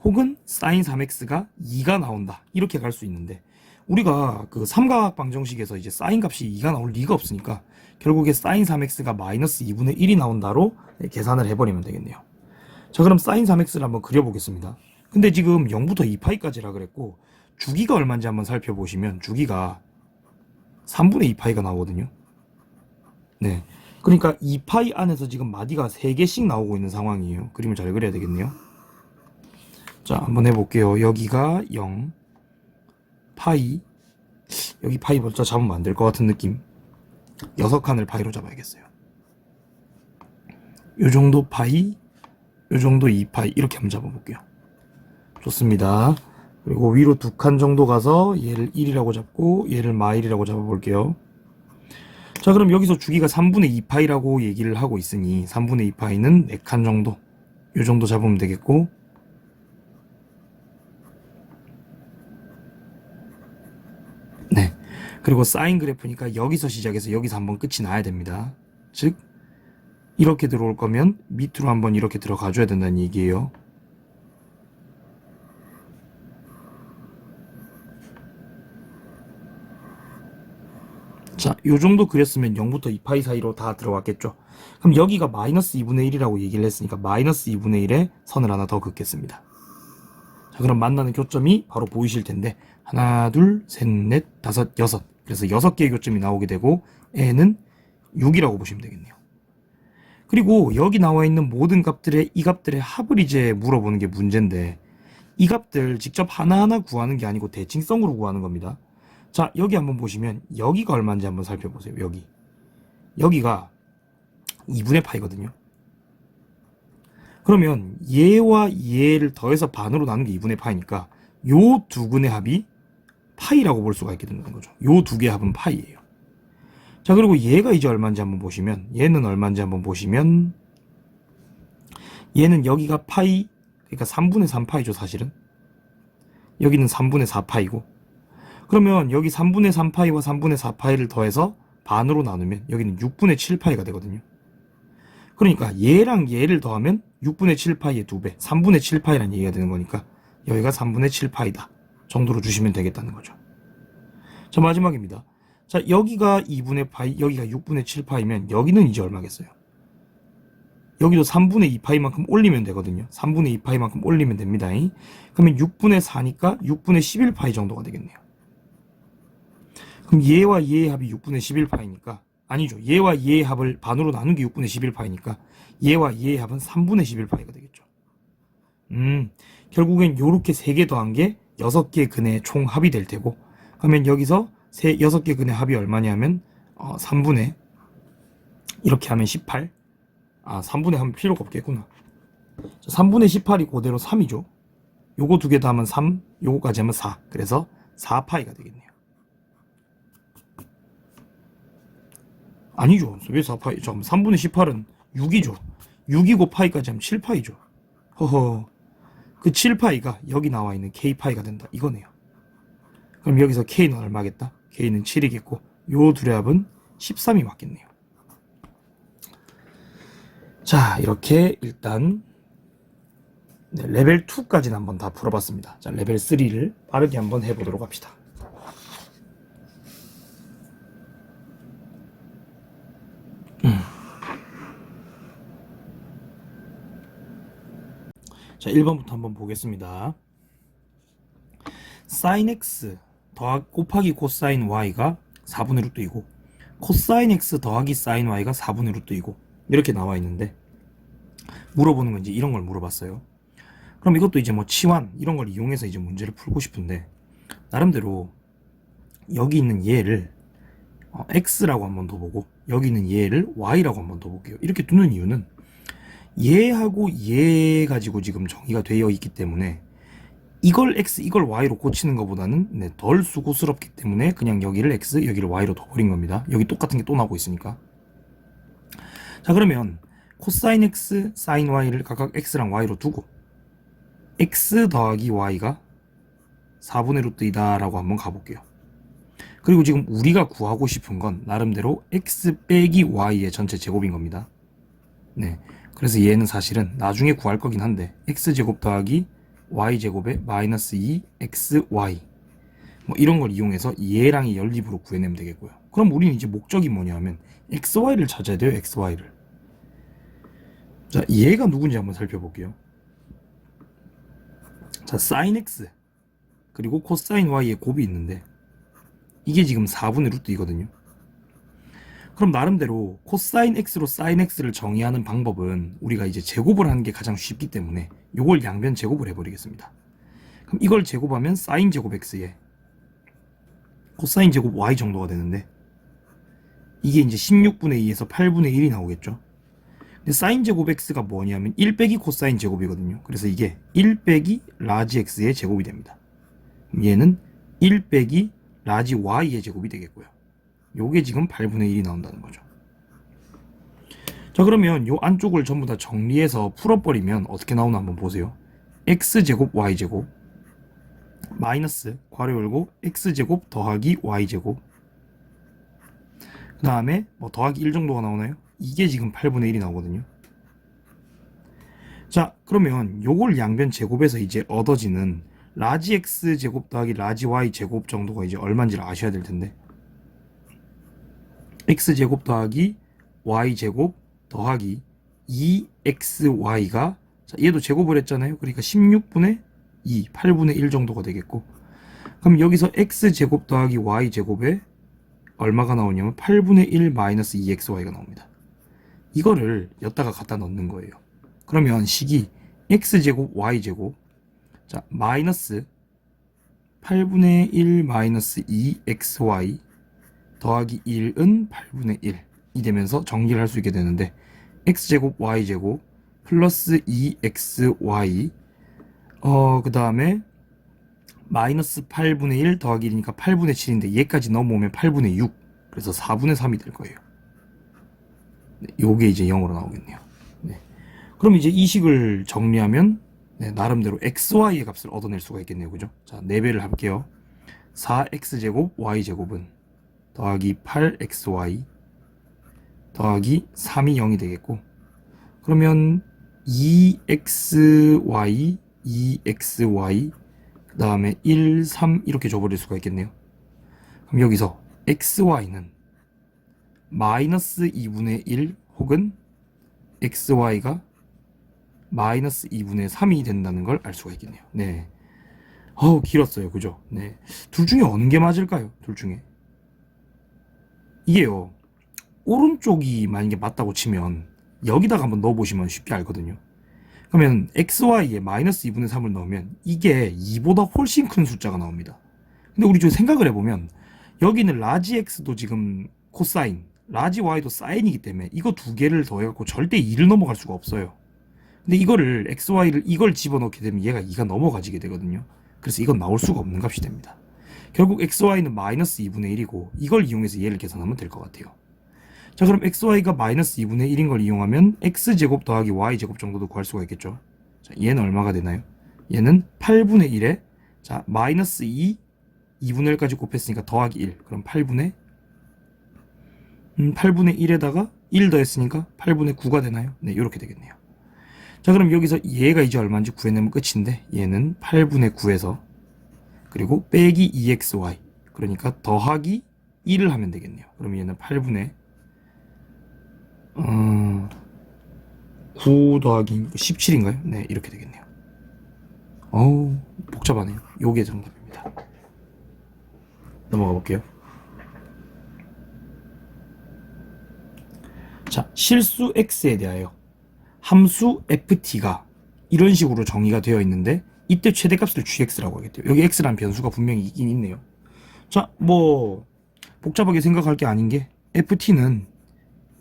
Speaker 1: 혹은 사인 3x가 2가 나온다, 이렇게 갈 수 있는데, 우리가 그 삼각 방정식에서 이제 사인 값이 2가 나올 리가 없으니까 결국에 사인 3x가 마이너스 2분의 1이 나온다로 계산을 해버리면 되겠네요. 자, 그럼 사인 3x를 한번 그려보겠습니다. 근데 지금 0부터 2파이까지라 그랬고, 주기가 얼마인지 한번 살펴보시면 주기가 3분의 2파이가 나오거든요. 네, 그러니까 2파이 안에서 지금 마디가 3개씩 나오고 있는 상황이에요. 그림을 잘 그려야 되겠네요. 자, 한번 해볼게요. 여기가 0 파이, 여기 파이 벌써 잡으면 안 될 것 같은 느낌. 6칸을 파이로 잡아야겠어요. 요정도 파이, 요정도 2파이, 이렇게 한번 잡아볼게요. 좋습니다. 그리고 위로 2칸 정도 가서 얘를 1이라고 잡고 얘를 마일이라고 잡아볼게요. 자, 그럼 여기서 주기가 3분의 2파이라고 얘기를 하고 있으니 3분의 2파이는 4칸 정도, 요 정도 잡으면 되겠고, 네, 그리고 사인 그래프니까 여기서 시작해서 여기서 한번 끝이 나야 됩니다. 즉 이렇게 들어올 거면 밑으로 한번 이렇게 들어가 줘야 된다는 얘기예요. 자, 요 정도 그렸으면 0부터 2파이 사이로 다 들어왔겠죠. 그럼 여기가 마이너스 2분의 1이라고 얘기를 했으니까 마이너스 2분의 1에 선을 하나 더 긋겠습니다. 자, 그럼 만나는 교점이 바로 보이실 텐데, 하나, 둘, 셋, 넷, 다섯, 여섯. 그래서 6개의 교점이 나오게 되고 n은 6이라고 보시면 되겠네요. 그리고 여기 나와 있는 모든 값들의 이 값들의 합을 이제 물어보는 게 문제인데, 이 값들 직접 하나하나 구하는 게 아니고 대칭성으로 구하는 겁니다. 자, 여기 한번 보시면 여기가 얼마인지 한번 살펴보세요. 여기가 2분의 파이거든요. 그러면 얘와 얘를 더해서 반으로 나눈 게 2분의 파이니까 요 두 근의 합이 파이라고 볼 수가 있게 된다는 거죠. 요 두 개의 합은 파이예요. 자, 그리고 얘가 이제 얼마인지 한번 보시면, 얘는 얼마인지 한번 보시면, 얘는 여기가 파이, 그러니까 3분의 3파이죠, 사실은. 여기는 3분의 4파이고, 그러면 여기 3분의 3파이와 3분의 4파이를 더해서 반으로 나누면 여기는 6분의 7파이가 되거든요. 그러니까 얘랑 얘를 더하면 6분의 7파이의 2배, 3분의 7파이라는 얘기가 되는 거니까 여기가 3분의 7파이다 정도로 주시면 되겠다는 거죠. 자, 마지막입니다. 자, 여기가 2분의 파이, 여기가 6분의 7파이면 여기는 이제 얼마겠어요? 여기도 3분의 2파이만큼 올리면 되거든요. 3분의 2파이만큼 올리면 됩니다. 그러면 6분의 4니까 6분의 11파이 정도가 되겠네요. 그럼 얘와 얘의 합이 6분의 11파이니까, 아니죠, 얘와 얘의 합을 반으로 나눈 게 6분의 11파이니까 얘와 얘의 합은 3분의 11파이가 되겠죠. 결국엔 요렇게 3개 더한 게 6개 근의 총 합이 될 테고, 그러면 여기서 6개 근의 합이 얼마냐면 3분의, 이렇게 하면 18, 3분의 하면 필요가 없겠구나. 3분의 18이 그대로 3이죠. 요거 두 개 더하면 3, 요거까지 하면 4. 그래서 4파이가 되겠네요. 아니죠. 왜 4파이? 잠깐만, 3분의 18은 6이죠. 6이고 파이까지 하면 7파이죠. 허허. 그 7파이가 여기 나와 있는 k파이가 된다. 이거네요. 그럼 여기서 k는 얼마겠다? k는 7이겠고, 요 둘의 합은 13이 맞겠네요. 자, 이렇게 일단 네, 레벨 2까지는 한번 다 풀어봤습니다. 자, 레벨 3를 빠르게 한번 해보도록 합시다. 자, 1번부터 한번 보겠습니다. sin x 곱하기 코사인 y가 4분의 루트 2고 코사인 x 더하기 sin y가 4분의 루트 2고 이렇게 나와 있는데 물어보는 건 이제 이런 걸 물어봤어요. 그럼 이것도 이제 뭐 치환 이런 걸 이용해서 이제 문제를 풀고 싶은데 나름대로 여기 있는 얘를 x라고 한번 더 보고 여기 있는 얘를 y라고 한번 더 볼게요. 이렇게 두는 이유는 얘하고 얘 가지고 지금 정의가 되어 있기 때문에 이걸 x 이걸 y로 고치는 것보다는 덜 수고스럽기 때문에 그냥 여기를 x 여기를 y로 둬버린 겁니다. 여기 똑같은 게 또 나오고 있으니까. 자, 그러면 코사인 x 사인 y를 각각 x랑 y로 두고 x 더하기 y가 4분의 루트 2다 라고 한번 가볼게요. 그리고 지금 우리가 구하고 싶은 건 나름대로 x 빼기 y의 전체 제곱인 겁니다. 네, 그래서 얘는 사실은 나중에 구할 거긴 한데 x제곱 더하기 y제곱에 마이너스 2xy 뭐 이런 걸 이용해서 얘랑 이 연립으로 구해내면 되겠고요. 그럼 우리는 이제 목적이 뭐냐면 xy를 찾아야 돼요. xy를. 자, 얘가 누군지 한번 살펴볼게요. 자, sin x 그리고 코사인 y의 곱이 있는데 이게 지금 4분의 루트 이거든요. 그럼 나름대로 코사인 x로 sin x를 정의하는 방법은 우리가 이제 제곱을 하는 게 가장 쉽기 때문에 요걸 양변 제곱을 해버리겠습니다. 그럼 이걸 제곱하면 sin 제곱 x에 코사인 제곱 y 정도가 되는데 이게 이제 16분의 2에서 8분의 1이 나오겠죠. 근데 sin 제곱 x가 뭐냐면 1 빼기 코사인 제곱이거든요. 그래서 이게 1 빼기 라지 x의 제곱이 됩니다. 얘는 1 빼기 라지 y의 제곱이 되겠고요. 요게 지금 8분의 1이 나온다는 거죠. 자, 그러면 요 안쪽을 전부 다 정리해서 풀어버리면 어떻게 나오나 한번 보세요. x제곱 y제곱 마이너스 괄호 열고 x제곱 더하기 y제곱 그 다음에 뭐 더하기 1 정도가 나오나요? 이게 지금 8분의 1이 나오거든요. 자, 그러면 요걸 양변 제곱해서 이제 얻어지는 라지 x 제곱 더하기 라지 y 제곱 정도가 이제 얼마인지를 아셔야 될 텐데 x 제곱 더하기 y 제곱 더하기 2xy가 자, 얘도 제곱을 했잖아요. 그러니까 16분의 2, 8분의 1 정도가 되겠고 그럼 여기서 x 제곱 더하기 y 제곱에 얼마가 나오냐면 8분의 1 마이너스 2xy가 나옵니다. 이거를 여기다가 갖다 넣는 거예요. 그러면 식이 x제곱 y제곱 자 마이너스 8분의 1 마이너스 2xy 더하기 1은 8분의 1이 되면서 정리를 할 수 있게 되는데 x제곱 y제곱 플러스 2xy 그 다음에 마이너스 8분의 1 더하기 1이니까 8분의 7인데 얘까지 넘어오면 8분의 6 그래서 4분의 3이 될 거예요. 네, 요게 이제 0으로 나오겠네요. 네. 그럼 이제 이 식을 정리하면 네, 나름대로 xy의 값을 얻어낼 수가 있겠네요. 그죠? 자, 4배를 할게요. 4x제곱 y제곱은 더하기 8xy 더하기 3이 0이 되겠고 그러면 2xy 2xy 그 다음에 1, 3 이렇게 줘버릴 수가 있겠네요. 그럼 여기서 xy는 마이너스 2분의 1 혹은 xy가 마이너스 2분의 3이 된다는 걸 알 수가 있겠네요. 네. 길었어요. 그죠? 네. 둘 중에 어느 게 맞을까요? 둘 중에. 이게요. 오른쪽이 만약에 맞다고 치면 여기다가 한번 넣어보시면 쉽게 알거든요. 그러면 xy에 마이너스 2분의 3을 넣으면 이게 2보다 훨씬 큰 숫자가 나옵니다. 근데 우리 좀 생각을 해보면 여기는 라지 x도 지금 코사인 라지 y도 사인이기 때문에 이거 두 개를 더해갖고 절대 2를 넘어갈 수가 없어요. 근데 이거를 xy를 이걸 집어넣게 되면 얘가 2가 넘어가지게 되거든요. 그래서 이건 나올 수가 없는 값이 됩니다. 결국 xy는 마이너스 2분의 1이고 이걸 이용해서 얘를 계산하면 될 것 같아요. 자, 그럼 xy가 마이너스 2분의 1인 걸 이용하면 x제곱 더하기 y제곱 정도도 구할 수가 있겠죠. 자, 얘는 얼마가 되나요? 얘는 8분의 1에 자 마이너스 2 2분의 1까지 곱했으니까 더하기 1 그럼 8분의 1에다가 1 더했으니까 8분의 9가 되나요? 네, 이렇게 되겠네요. 자, 그럼 여기서 얘가 이제 얼마인지 구해내면 끝인데 얘는 8분의 9에서 그리고 빼기 2xy 그러니까 더하기 1을 하면 되겠네요. 그럼 얘는 8분의 9 더하기 17인가요? 네, 이렇게 되겠네요. 어우, 복잡하네요. 요게 정답입니다. 넘어가 볼게요. 자, 실수 x에 대하여 함수 ft가 이런 식으로 정의가 되어 있는데 이때 최대값을 gx라고 하겠대요. 여기 x라는 변수가 분명히 있긴 있네요. 자, 뭐 복잡하게 생각할 게 아닌 게 ft는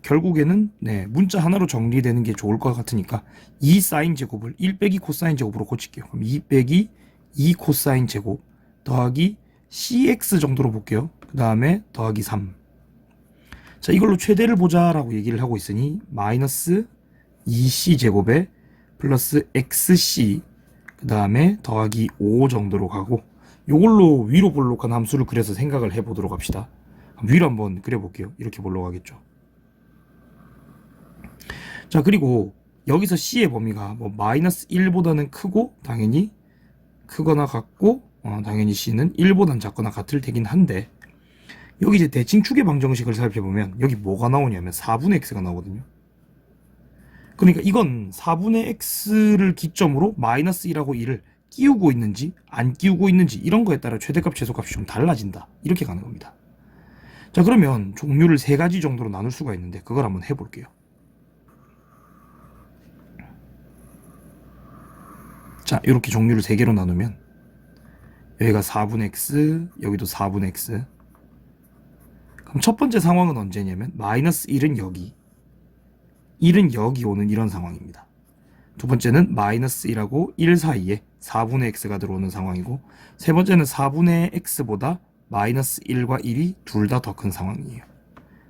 Speaker 1: 결국에는 네, 문자 하나로 정리되는 게 좋을 것 같으니까 2 사인 제곱을 1 빼기 코사인 제곱으로 고칠게요. 그럼 2 빼기 2 코사인 제곱 더하기 cx 정도로 볼게요. 그 다음에 더하기 3. 자, 이걸로 최대를 보자라고 얘기를 하고 있으니 마이너스 2c 제곱에 플러스 xc 그 다음에 더하기 5 정도로 가고 이걸로 위로 볼록한 함수를 그려서 생각을 해보도록 합시다. 위로 한번 그려볼게요. 이렇게 볼록하겠죠. 자, 그리고 여기서 c의 범위가 뭐 마이너스 1보다는 크고 당연히 크거나 같고 당연히 c는 1보다는 작거나 같을 테긴 한데 여기 이제 대칭축의 방정식을 살펴보면 여기 뭐가 나오냐면 4분의 x가 나오거든요. 그러니까 이건 4분의 x를 기점으로 마이너스 1하고 1을 끼우고 있는지 안 끼우고 있는지 이런 거에 따라 최대값 최소값이 좀 달라진다 이렇게 가는 겁니다. 자, 그러면 종류를 3가지 정도로 나눌 수가 있는데 그걸 한번 해볼게요. 자, 이렇게 종류를 3개로 나누면 여기가 4분의 x 여기도 4분의 x. 그럼 첫 번째 상황은 언제냐면 마이너스 1은 여기 1은 여기 오는 이런 상황입니다. 두 번째는 마이너스 1하고 1 사이에 4분의 x가 들어오는 상황이고 세 번째는 4분의 x보다 마이너스 1과 1이 둘 다 더 큰 상황이에요.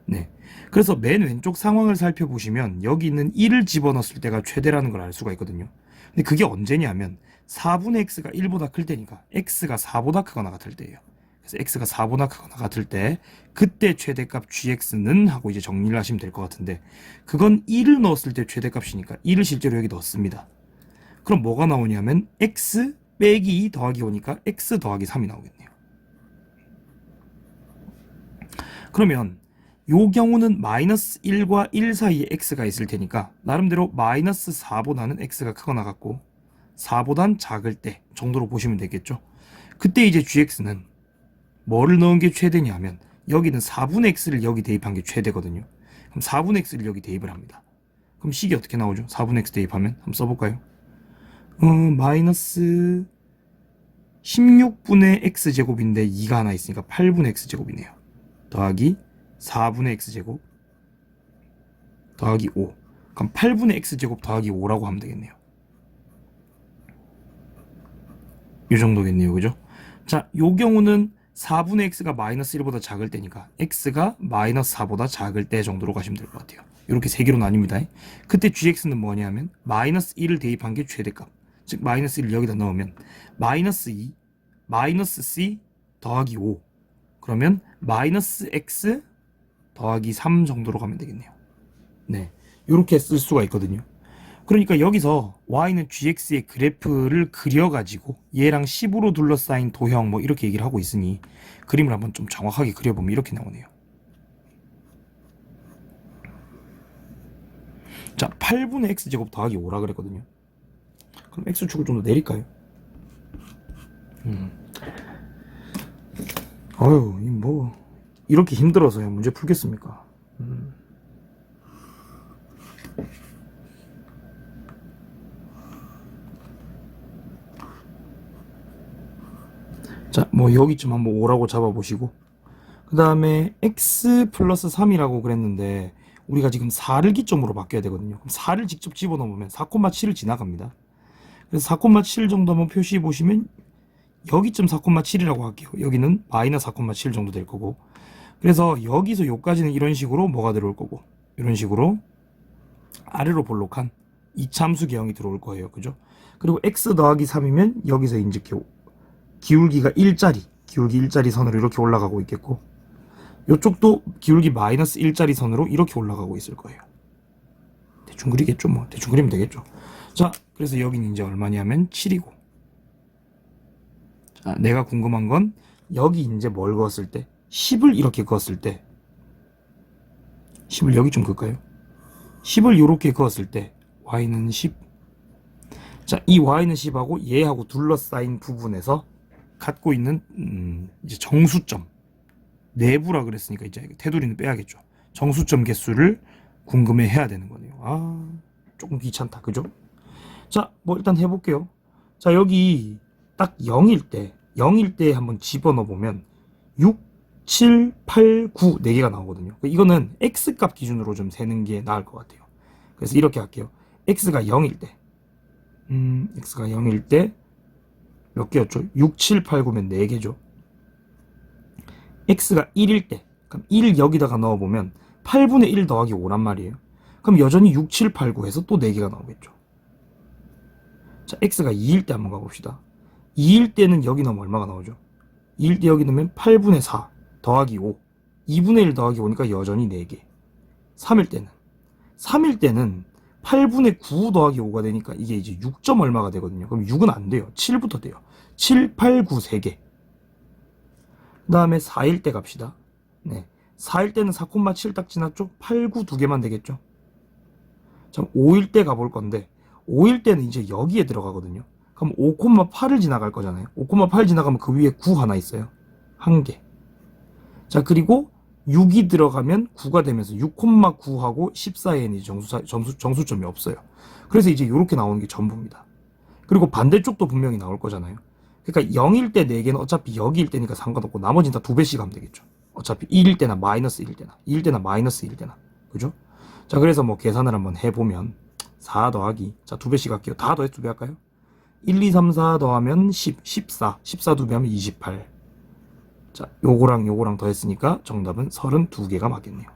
Speaker 1: 네, 그래서 맨 왼쪽 상황을 살펴보시면 여기 있는 1을 집어넣었을 때가 최대라는 걸 알 수가 있거든요. 근데 그게 언제냐면 4분의 x가 1보다 클 때니까 x가 4보다 크거나 같을 때예요. 그래서 x가 4보다 크거나 같을 때 그때 최대값 gx는 하고 이제 정리를 하시면 될 것 같은데 그건 1을 넣었을 때 최대값이니까 1을 실제로 여기 넣습니다. 그럼 뭐가 나오냐면 x 빼기 2 더하기 5니까 x 더하기 3이 나오겠네요. 그러면 요 경우는 마이너스 1과 1 사이에 x가 있을 테니까 나름대로 마이너스 4보다는 x가 크거나 같고 4보단 작을 때 정도로 보시면 되겠죠. 그때 이제 gx는 뭐를 넣은 게 최대냐면 여기는 4분의 x를 여기 대입한 게 최대거든요. 그럼 4분의 x를 여기 대입을 합니다. 그럼 식이 어떻게 나오죠? 4분의 x 대입하면 한번 써볼까요? 마이너스 16분의 x제곱인데 2가 하나 있으니까 8분의 x제곱이네요. 더하기 4분의 x제곱 더하기 5. 그럼 8분의 x제곱 더하기 5라고 하면 되겠네요. 이 정도겠네요. 그죠? 자, 요 경우는 4분의 x가 마이너스 1보다 작을 때니까 x가 마이너스 4보다 작을 때 정도로 가시면 될 것 같아요. 이렇게 3개로 나뉩니다. 그때 gx는 뭐냐면 마이너스 1을 대입한 게 최대값. 즉 마이너스 1을 여기다 넣으면 마이너스 2, 마이너스 c 더하기 5. 그러면 마이너스 x 더하기 3 정도로 가면 되겠네요. 네, 이렇게 쓸 수가 있거든요. 그러니까 여기서 y는 gx의 그래프를 그려가지고 얘랑 10으로 둘러싸인 도형 뭐 이렇게 얘기를 하고 있으니 그림을 한번 좀 정확하게 그려보면 이렇게 나오네요. 자, 8분의 x제곱 더하기 5라 그랬거든요. 그럼 x축을 좀 더 내릴까요? 어휴, 뭐 이렇게 힘들어서 문제 풀겠습니까? 자, 뭐 여기쯤 한번 5라고 잡아보시고 그 다음에 x 플러스 3이라고 그랬는데 우리가 지금 4를 기점으로 바뀌어야 되거든요. 그럼 4를 직접 집어넣으면 4,7을 지나갑니다. 그래서 4,7 정도 한번 표시해 보시면 여기쯤 4,7이라고 할게요. 여기는 마이너스 4,7 정도 될 거고. 그래서 여기서 여기까지는 이런 식으로 뭐가 들어올 거고, 이런 식으로 아래로 볼록한 이차함수 개형이 들어올 거예요. 그죠? 그리고 x 더하기 3이면 여기서 이제 기울기가 1짜리, 기울기 1짜리 선으로 이렇게 올라가고 있겠고, 이쪽도 기울기 마이너스 1짜리 선으로 이렇게 올라가고 있을 거예요. 대충 그리겠죠? 뭐 대충 그리면 되겠죠. 자, 그래서 여기는 이제 얼마냐면 7이고, 자, 내가 궁금한 건 여기 이제 뭘 그었을 때, 10을 이렇게 그었을 때, 10을 여기 좀 그을까요? 10을 이렇게 그었을 때 y는 10. 자, 이 y는 10하고 얘하고 둘러싸인 부분에서 갖고 있는 이제 정수점, 내부라 그랬으니까 이제 테두리는 빼야겠죠. 정수점 개수를 궁금해 해야 되는 거네요. 아, 조금 귀찮다. 그죠? 자, 뭐 일단 해볼게요. 자, 여기 딱 0일 때 한번 집어넣어 보면 6, 7, 8, 9 4개가 나오거든요. 이거는 x값 기준으로 좀 세는 게 나을 것 같아요. 그래서 이렇게 할게요. x가 0일 때, x가 0일 때 몇 개였죠? 6, 7, 8, 9면 4개죠. x가 1일 때, 그럼 1 여기다가 넣어보면 8분의 1 더하기 5란 말이에요. 그럼 여전히 6, 7, 8, 9 해서 또 4개가 나오겠죠. 자, x가 2일 때 한번 가봅시다. 2일 때는 여기 넣으면 얼마가 나오죠? 2일 때 여기 넣으면 8분의 4 더하기 5, 2분의 1 더하기 5니까 여전히 4개. 3일 때는 8분의 9 더하기 5가 되니까 이게 이제 6점 얼마가 되거든요. 그럼 6은 안 돼요. 7부터 돼요. 7, 8, 9, 3개. 그 다음에 4일 때 갑시다. 네, 4일 때는 4,7 딱 지났죠? 8, 9 2개만 되겠죠? 자, 5일 때 가볼 건데 5일 때는 이제 여기에 들어가거든요. 그럼 5,8을 지나갈 거잖아요. 5,8 지나가면 그 위에 9 하나 있어요. 1개. 자, 그리고 6이 들어가면 9가 되면서 6,9하고 14에는 정수점이 없어요. 그래서 이제 이렇게 나오는 게 전부입니다. 그리고 반대쪽도 분명히 나올 거잖아요. 그러니까 0일 때 4개는 어차피 여기일 때니까 상관없고 나머지는 다 2배씩 하면 되겠죠. 어차피 1일 때나 마이너스 1일 때나 2일 때나 마이너스 1일 때나. 그죠? 자, 그래서 뭐 계산을 한번 해보면 4 더하기, 자 2배씩 할게요. 다 더해서 2배 할까요? 1, 2, 3, 4 더하면 10, 14, 14 2배 하면 28. 자, 요거랑 더했으니까 정답은 32개가 맞겠네요.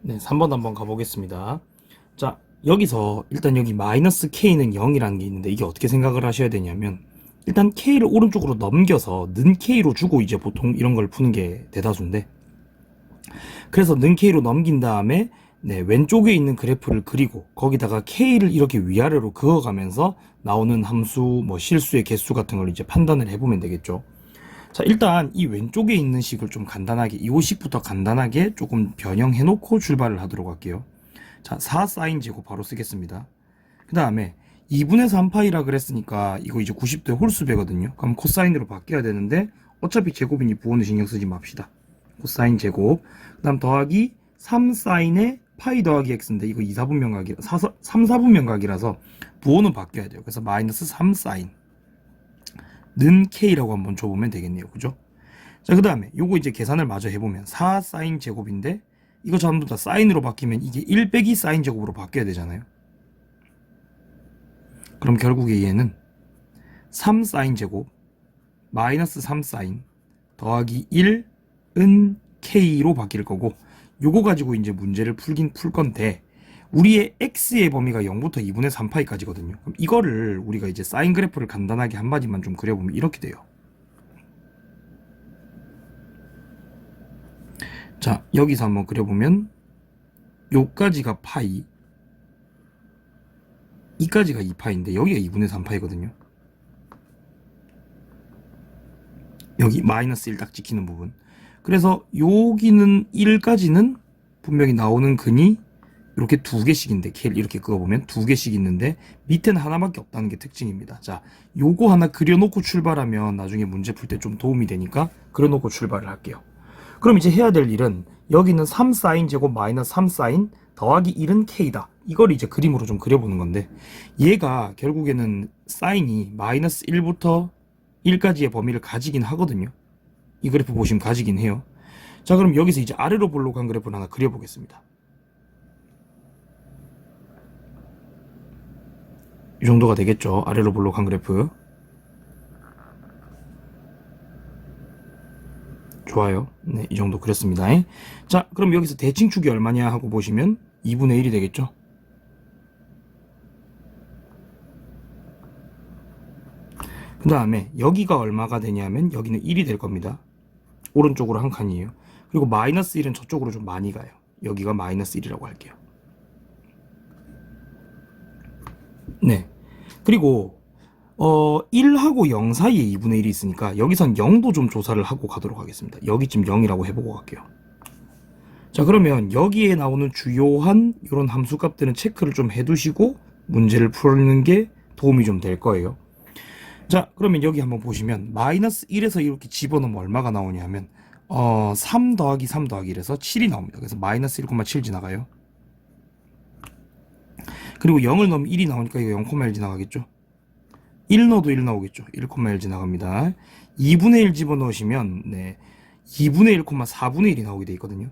Speaker 1: 네, 3번 한번 가보겠습니다. 자, 여기서 일단 여기 마이너스 k는 0이라는 게 있는데 이게 어떻게 생각을 하셔야 되냐면, 일단 k를 오른쪽으로 넘겨서 는 k로 주고 이제 보통 이런 걸 푸는 게 대다수인데, 그래서 는 k로 넘긴 다음에 네, 왼쪽에 있는 그래프를 그리고 거기다가 k를 이렇게 위아래로 그어가면서 나오는 함수, 뭐 실수의 개수 같은 걸 이제 판단을 해보면 되겠죠. 자, 일단 이 왼쪽에 있는 식을 좀 간단하게, 이 식부터 간단하게 조금 변형해 놓고 출발을 하도록 할게요. 자, 4 사인 제곱 바로 쓰겠습니다. 그 다음에 2분의 3파이라 그랬으니까 이거 이제 90도의 홀수배거든요. 그럼 코사인으로 바뀌어야 되는데 어차피 제곱이니 부호는 신경 쓰지 맙시다. 코사인 제곱, 그 다음 더하기 3사인의 파이 더하기 x인데 이거 2, 4분 면각이 3, 4분 면각이라서 부호는 바뀌어야 돼요. 그래서 마이너스 3사인 는 k라고 한번 줘보면 되겠네요. 그죠? 자, 그 다음에 요거 이제 계산을 마저 해보면 4 사인 제곱인데 이거 전부 다 사인으로 바뀌면 이게 1 빼기 사인 제곱으로 바뀌어야 되잖아요. 그럼 결국에 얘는 3 사인 제곱 마이너스 3 사인 더하기 1은 k로 바뀔 거고, 요거 가지고 이제 문제를 풀 건데 우리의 x의 범위가 0부터 2분의 3파이까지거든요. 그럼 이거를 우리가 이제 사인 그래프를 간단하게 한마디만 좀 그려보면 이렇게 돼요. 자, 여기서 한번 그려보면 요까지가 파이, 이까지가 2파인데 여기가 2분의 3파이거든요. 여기 마이너스 1 딱 찍히는 부분. 그래서 여기는 1까지는 분명히 나오는 근이 이렇게 2개씩인데, K를 이렇게 그어보면 2개씩 있는데 밑에는 하나밖에 없다는 게 특징입니다. 자, 요거 하나 그려놓고 출발하면 나중에 문제 풀 때 좀 도움이 되니까 그려놓고 출발을 할게요. 그럼 이제 해야 될 일은 여기는 3사인 제곱 마이너스 3사인 더하기 1은 K다. 이걸 이제 그림으로 좀 그려보는 건데, 얘가 결국에는 사인이 마이너스 1부터 1까지의 범위를 가지긴 하거든요. 이 그래프 보시면 가지긴 해요. 자, 그럼 여기서 이제 아래로 볼록한 그래프를 하나 그려보겠습니다. 이 정도가 되겠죠. 아래로 볼록한 그래프. 좋아요. 네, 이 정도 그렸습니다. 자, 그럼 여기서 대칭축이 얼마냐 하고 보시면 2분의 1이 되겠죠. 그 다음에 여기가 얼마가 되냐면 여기는 1이 될 겁니다. 오른쪽으로 한 칸이에요. 그리고 마이너스 1은 저쪽으로 좀 많이 가요. 여기가 마이너스 1이라고 할게요. 네. 그리고 1하고 0 사이에 2분의 1이 있으니까 여기선 0도 좀 조사를 하고 가도록 하겠습니다. 여기쯤 0이라고 해보고 갈게요. 자, 그러면 여기에 나오는 주요한 이런 함수값들은 체크를 좀 해두시고 문제를 풀는 게 도움이 좀 될 거예요. 자, 그러면 여기 한번 보시면 마이너스 1에서 이렇게 집어넣으면 얼마가 나오냐면 3 더하기 3 더하기 1에서 7이 나옵니다. 그래서 마이너스 1,7 지나가요. 그리고 0을 넣으면 1이 나오니까 이거 0,1 지나가겠죠. 1 넣어도 1 나오겠죠. 1,1 지나갑니다. 2분의 1 집어넣으시면 네, 2분의 1, 4분의 1이 나오게 돼 있거든요.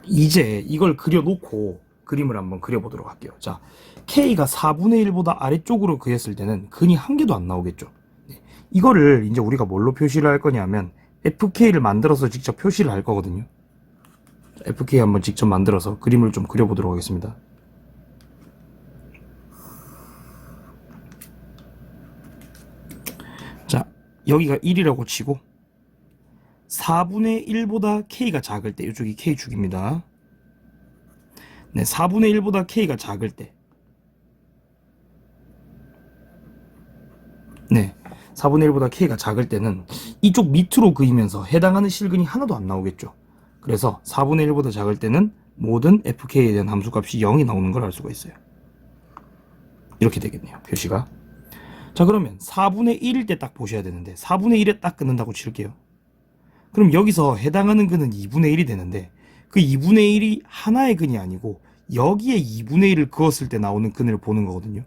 Speaker 1: 이제 이걸 그려놓고 그림을 한번 그려보도록 할게요. 자, K가 4분의 1보다 아래쪽으로 그렸을 때는 근이 한 개도 안 나오겠죠. 네, 이거를 이제 우리가 뭘로 표시를 할 거냐면 FK를 만들어서 직접 표시를 할 거거든요. 자, FK 한번 직접 만들어서 그림을 좀 그려보도록 하겠습니다. 자, 여기가 1이라고 치고 4분의 1보다 K가 작을 때, 이쪽이 K축입니다. 네, 4분의 1보다 K가 작을 때. 네, 4분의 1보다 K가 작을 때는 이쪽 밑으로 그리면서 해당하는 실근이 하나도 안 나오겠죠. 그래서 4분의 1보다 작을 때는 모든 FK에 대한 함수값이 0이 나오는 걸 알 수가 있어요. 이렇게 되겠네요, 표시가. 자, 그러면 4분의 1일 때 딱 보셔야 되는데 4분의 1에 딱 끊는다고 칠게요. 그럼 여기서 해당하는 근은 2분의 1이 되는데 그 2분의 1이 하나의 근이 아니고 여기에 2분의 1을 그었을 때 나오는 근을 보는 거거든요.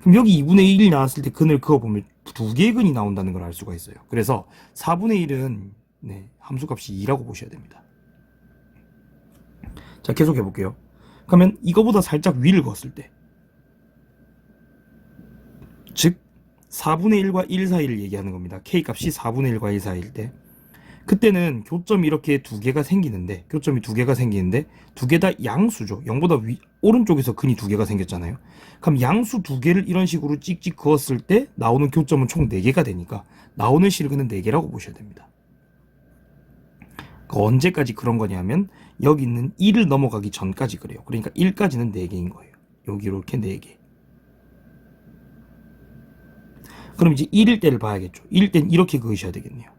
Speaker 1: 그럼 여기 2분의 1이 나왔을 때 근을 그어보면 두 개의 근이 나온다는 걸 알 수가 있어요. 그래서 4분의 1은 네, 함수값이 2라고 보셔야 됩니다. 자, 계속 해볼게요. 그러면 이거보다 살짝 위를 그었을 때, 즉 4분의 1과 1 사이를 얘기하는 겁니다. K값이 4분의 1과 1 사이일 때, 그때는 교점이 이렇게 두 개가 생기는데, 교점이 두 개가 생기는데 두 개 다 양수죠. 0보다 오른쪽에서 근이 두 개가 생겼잖아요. 그럼 양수 두 개를 이런 식으로 찍찍 그었을 때 나오는 교점은 총 4개가 되니까 나오는 실근은 4개라고 보셔야 됩니다. 그러니까 언제까지 그런 거냐면 여기 있는 1을 넘어가기 전까지 그래요. 그러니까 1까지는 4개인 거예요. 여기 이렇게 4개. 그럼 이제 1일 때를 봐야겠죠. 1일 땐 이렇게 그으셔야 되겠네요.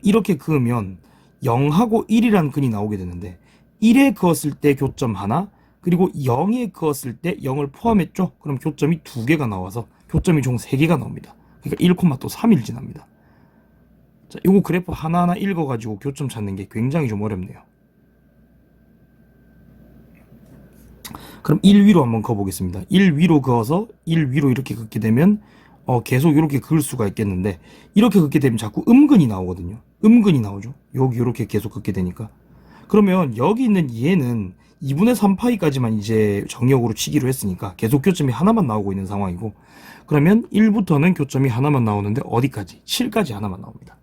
Speaker 1: 이렇게 그으면 0하고 1이라는 근이 나오게 되는데 1에 그었을 때 교점 하나, 그리고 0에 그었을 때 0을 포함했죠. 그럼 교점이 2개가 나와서 교점이 총 3개가 나옵니다. 그러니까 1,3일 지납니다. 자, 요거 그래프 하나하나 읽어가지고 교점 찾는 게 굉장히 좀 어렵네요. 그럼 1 위로 한번 그어보겠습니다. 1 위로 그어서 1 위로 이렇게 긋게 되면 계속 이렇게 그을 수가 있겠는데 이렇게 긋게 되면 자꾸 음근이 나오거든요. 음근이 나오죠. 여기 이렇게 계속 긋게 되니까. 그러면 여기 있는 얘는 2분의 3파이까지만 이제 정역으로 치기로 했으니까 계속 교점이 하나만 나오고 있는 상황이고, 그러면 1부터는 교점이 하나만 나오는데 어디까지? 7까지 하나만 나옵니다.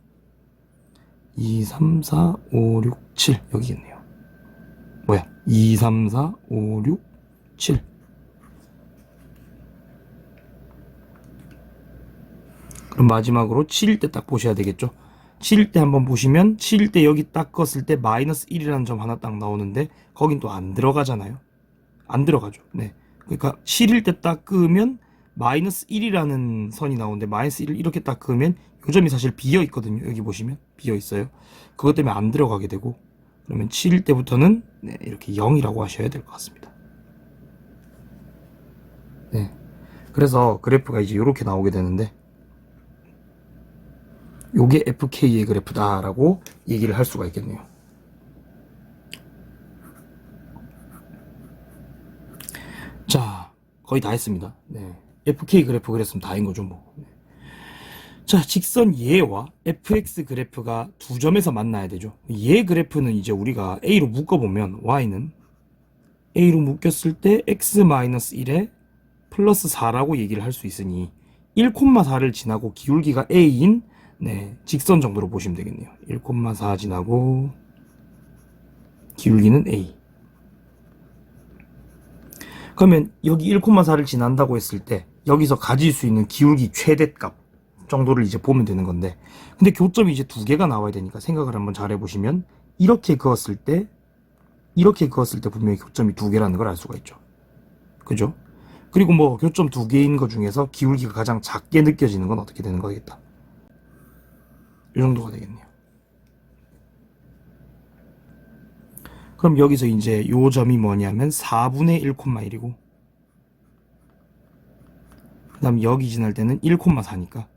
Speaker 1: 2, 3, 4, 5, 6, 7 여기겠네요. 뭐야? 2, 3, 4, 5, 6, 7. 그럼 마지막으로 7일 때 딱 보셔야 되겠죠. 7일 때 한번 보시면 7일 때 여기 딱 껐을 때 마이너스 1이라는 점 하나 딱 나오는데 거긴 또 안 들어가잖아요. 안 들어가죠. 네. 그러니까 7일 때 딱 끄면 마이너스 1이라는 선이 나오는데 마이너스 1을 이렇게 딱 그으면 요 점이 사실 비어 있거든요. 여기 보시면 비어 있어요. 그것 때문에 안 들어가게 되고, 그러면 7일 때부터는 네, 이렇게 0이라고 하셔야 될 것 같습니다. 네. 그래서 그래프가 이제 이렇게 나오게 되는데 요게 FK의 그래프다라고 얘기를 할 수가 있겠네요. 자, 거의 다 했습니다. 네. FK 그래프 그렸으면 다인 거죠, 뭐. 네. 자, 직선 얘와 fx 그래프가 두 점에서 만나야 되죠. 얘 그래프는 이제 우리가 a로 묶어보면 y는 a로 묶였을 때 x-1에 플러스 4라고 얘기를 할 수 있으니 1,4를 지나고 기울기가 a인 직선 정도로 보시면 되겠네요. 1,4 지나고 기울기는 a. 그러면 여기 1,4를 지난다고 했을 때 여기서 가질 수 있는 기울기 최대값 정도를 이제 보면 되는 건데, 근데 교점이 이제 두 개가 나와야 되니까 생각을 한번 잘 해보시면 이렇게 그었을 때 분명히 교점이 두 개라는 걸 알 수가 있죠. 그죠? 그리고 뭐 교점 두 개인 것 중에서 기울기가 가장 작게 느껴지는 건 어떻게 되는 거겠다. 이 정도가 되겠네요. 그럼 여기서 이제 요 점이 뭐냐면 4분의 1,1이고, 그 다음 여기 지날 때는 1,4니까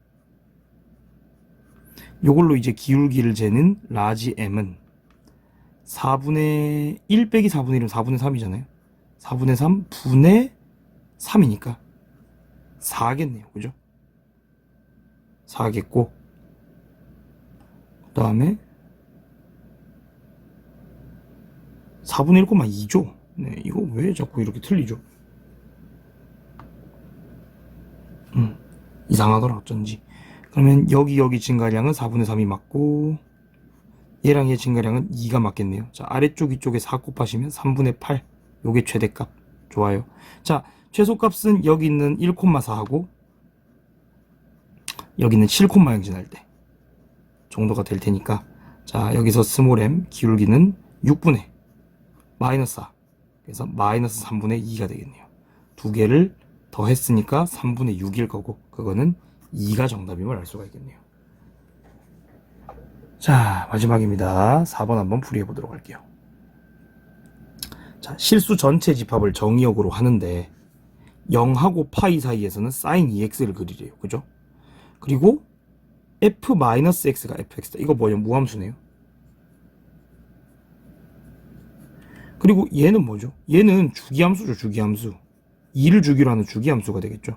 Speaker 1: 요걸로 이제 기울기를 재는 라지 m은 4분의 1 빼기 4분의 1은 4분의 3이잖아요. 4분의 3 분의 3이니까 4겠네요. 그죠? 4겠고, 그 다음에 4분의 1,2죠. 네, 이거 왜 자꾸 이렇게 틀리죠? 이상하더라 어쩐지. 그러면 여기 증가량은 4분의 3이 맞고, 얘랑 얘 증가량은 2가 맞겠네요. 자, 아래쪽 위쪽에 4 곱하시면 3분의 8. 요게 최대값. 좋아요. 자, 최소값은 여기 있는 1,4하고 여기는 7,0 지날 때 정도가 될 테니까, 자, 여기서 스몰 m 기울기는 6분의 마이너스 4. 그래서 마이너스 3분의 2가 되겠네요. 두 개를 더했으니까 3분의 6일 거고, 그거는 2가 정답임을 알 수가 있겠네요. 자, 마지막입니다. 4번 한번 풀이해 보도록 할게요. 자, 실수 전체 집합을 정의역으로 하는데 0하고 파이 사이에서는 sin 2x를 그리래요. 그죠? 그리고 f-x가 fx다. 이거 뭐냐? 무함수네요. 그리고 얘는 뭐죠? 얘는 주기함수죠. 주기함수. 2를 주기로 하는 주기함수가 되겠죠.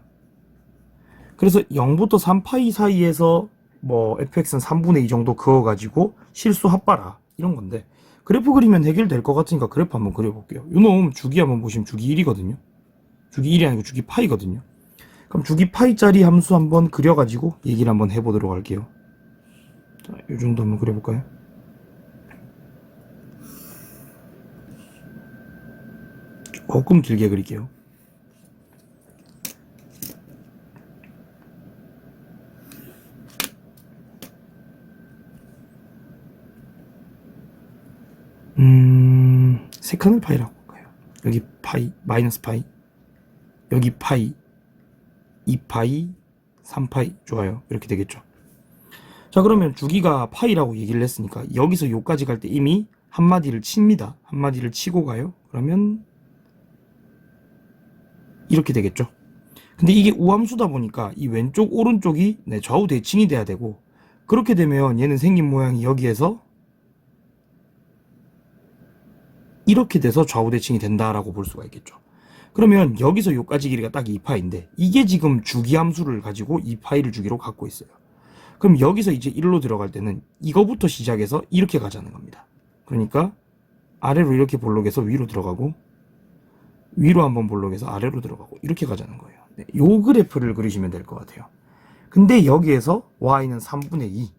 Speaker 1: 그래서 0부터 3파이 사이에서 뭐 fx는 3분의 2 정도 그어가지고 실수 합봐라 이런 건데, 그래프 그리면 해결될 것 같으니까 그래프 한번 그려볼게요. 요놈 주기 한번 보시면 주기 1이거든요. 주기 1이 아니고 주기 파이거든요. 그럼 주기 파이짜리 함수 한번 그려가지고 얘기를 한번 해보도록 할게요. 자, 요 정도 한번 그려볼까요? 조금 길게 그릴게요. 세칸을 파이라고 할까요? 여기 파이, 마이너스 파이, 여기 파이, 2파이, 3파이. 좋아요. 이렇게 되겠죠. 자, 그러면 주기가 파이라고 얘기를 했으니까 여기서 요까지 갈 때 이미 한마디를 칩니다. 한마디를 치고 가요. 그러면 이렇게 되겠죠. 근데 이게 우함수다 보니까 이 왼쪽 오른쪽이 좌우 대칭이 돼야 되고, 그렇게 되면 얘는 생긴 모양이 여기에서 이렇게 돼서 좌우 대칭이 된다라고 볼 수가 있겠죠. 그러면 여기서 요까지 길이가 딱 2파인데 이게 지금 주기함수를 가지고 2파이를 주기로 갖고 있어요. 그럼 여기서 이제 1로 들어갈 때는 이거부터 시작해서 이렇게 가자는 겁니다. 그러니까 아래로 이렇게 볼록해서 위로 들어가고, 위로 한번 볼록해서 아래로 들어가고, 이렇게 가자는 거예요. 네, 요 그래프를 그리시면 될 것 같아요. 근데 여기에서 y는 3분의 2,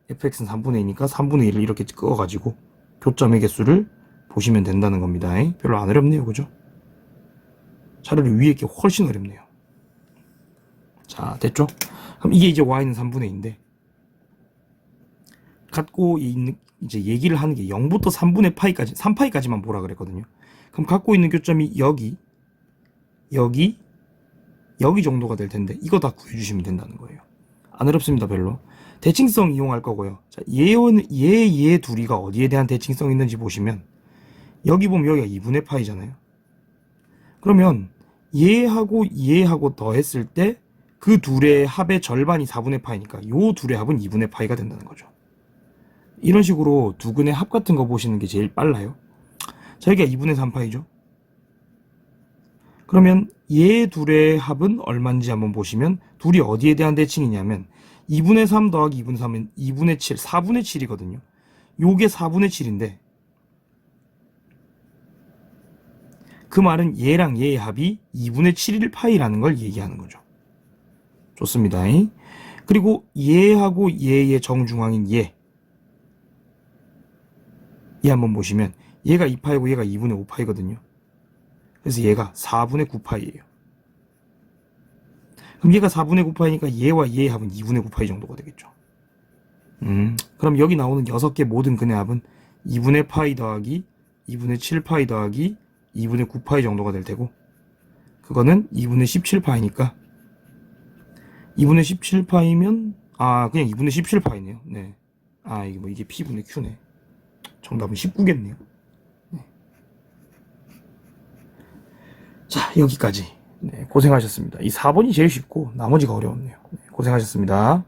Speaker 1: fx는 3분의 2니까 3분의 1을 이렇게 끄어가지고 교점의 개수를 보시면 된다는 겁니다. 별로 안 어렵네요. 그죠? 차라리 위에 게 훨씬 어렵네요. 자, 됐죠? 그럼 이게 이제 y는 3분의 2인데, 갖고 있는, 이제 얘기를 하는 게 0부터 3분의 파이까지, 3파이까지만 보라 그랬거든요. 그럼 갖고 있는 교점이 여기, 여기, 여기 정도가 될 텐데, 이거 다 구해주시면 된다는 거예요. 안 어렵습니다, 별로. 대칭성 이용할 거고요. 자, 얘 둘이가 어디에 대한 대칭성이 있는지 보시면, 여기 보면 여기가 2분의 파이잖아요. 그러면 얘하고 더했을 때 그 둘의 합의 절반이 4분의 파이니까 요 둘의 합은 2분의 파이가 된다는 거죠. 이런 식으로 두 근의 합 같은 거 보시는 게 제일 빨라요. 자, 여기가 2분의 3파이죠. 그러면 얘 둘의 합은 얼마인지 한번 보시면, 둘이 어디에 대한 대칭이냐면 2분의 3 더하기 2분의 3은 2분의 7, 4분의 7이거든요. 요게 4분의 7인데 그 말은 얘랑 얘의 합이 2분의 7일 파이라는 걸 얘기하는 거죠. 좋습니다. 그리고 얘하고 얘의 정중앙인 얘 한번 보시면 얘가 2파이고 얘가 2분의 5파이거든요. 그래서 얘가 4분의 9파이예요. 그럼 얘가 4분의 9파이니까 얘와 얘의 합은 2분의 9파이 정도가 되겠죠. 그럼 여기 나오는 6개 모든 근의 합은 2분의 파이 더하기 2분의 7파이 더하기 2분의 9파이 정도가 될 테고 그거는 2분의 17파이니까 2분의 17파이면 그냥 2분의 17파이네요. 네. 이게 P분의 Q네. 정답은 19겠네요. 네. 자, 여기까지. 네, 고생하셨습니다. 이 4번이 제일 쉽고 나머지가 어려웠네요. 네, 고생하셨습니다.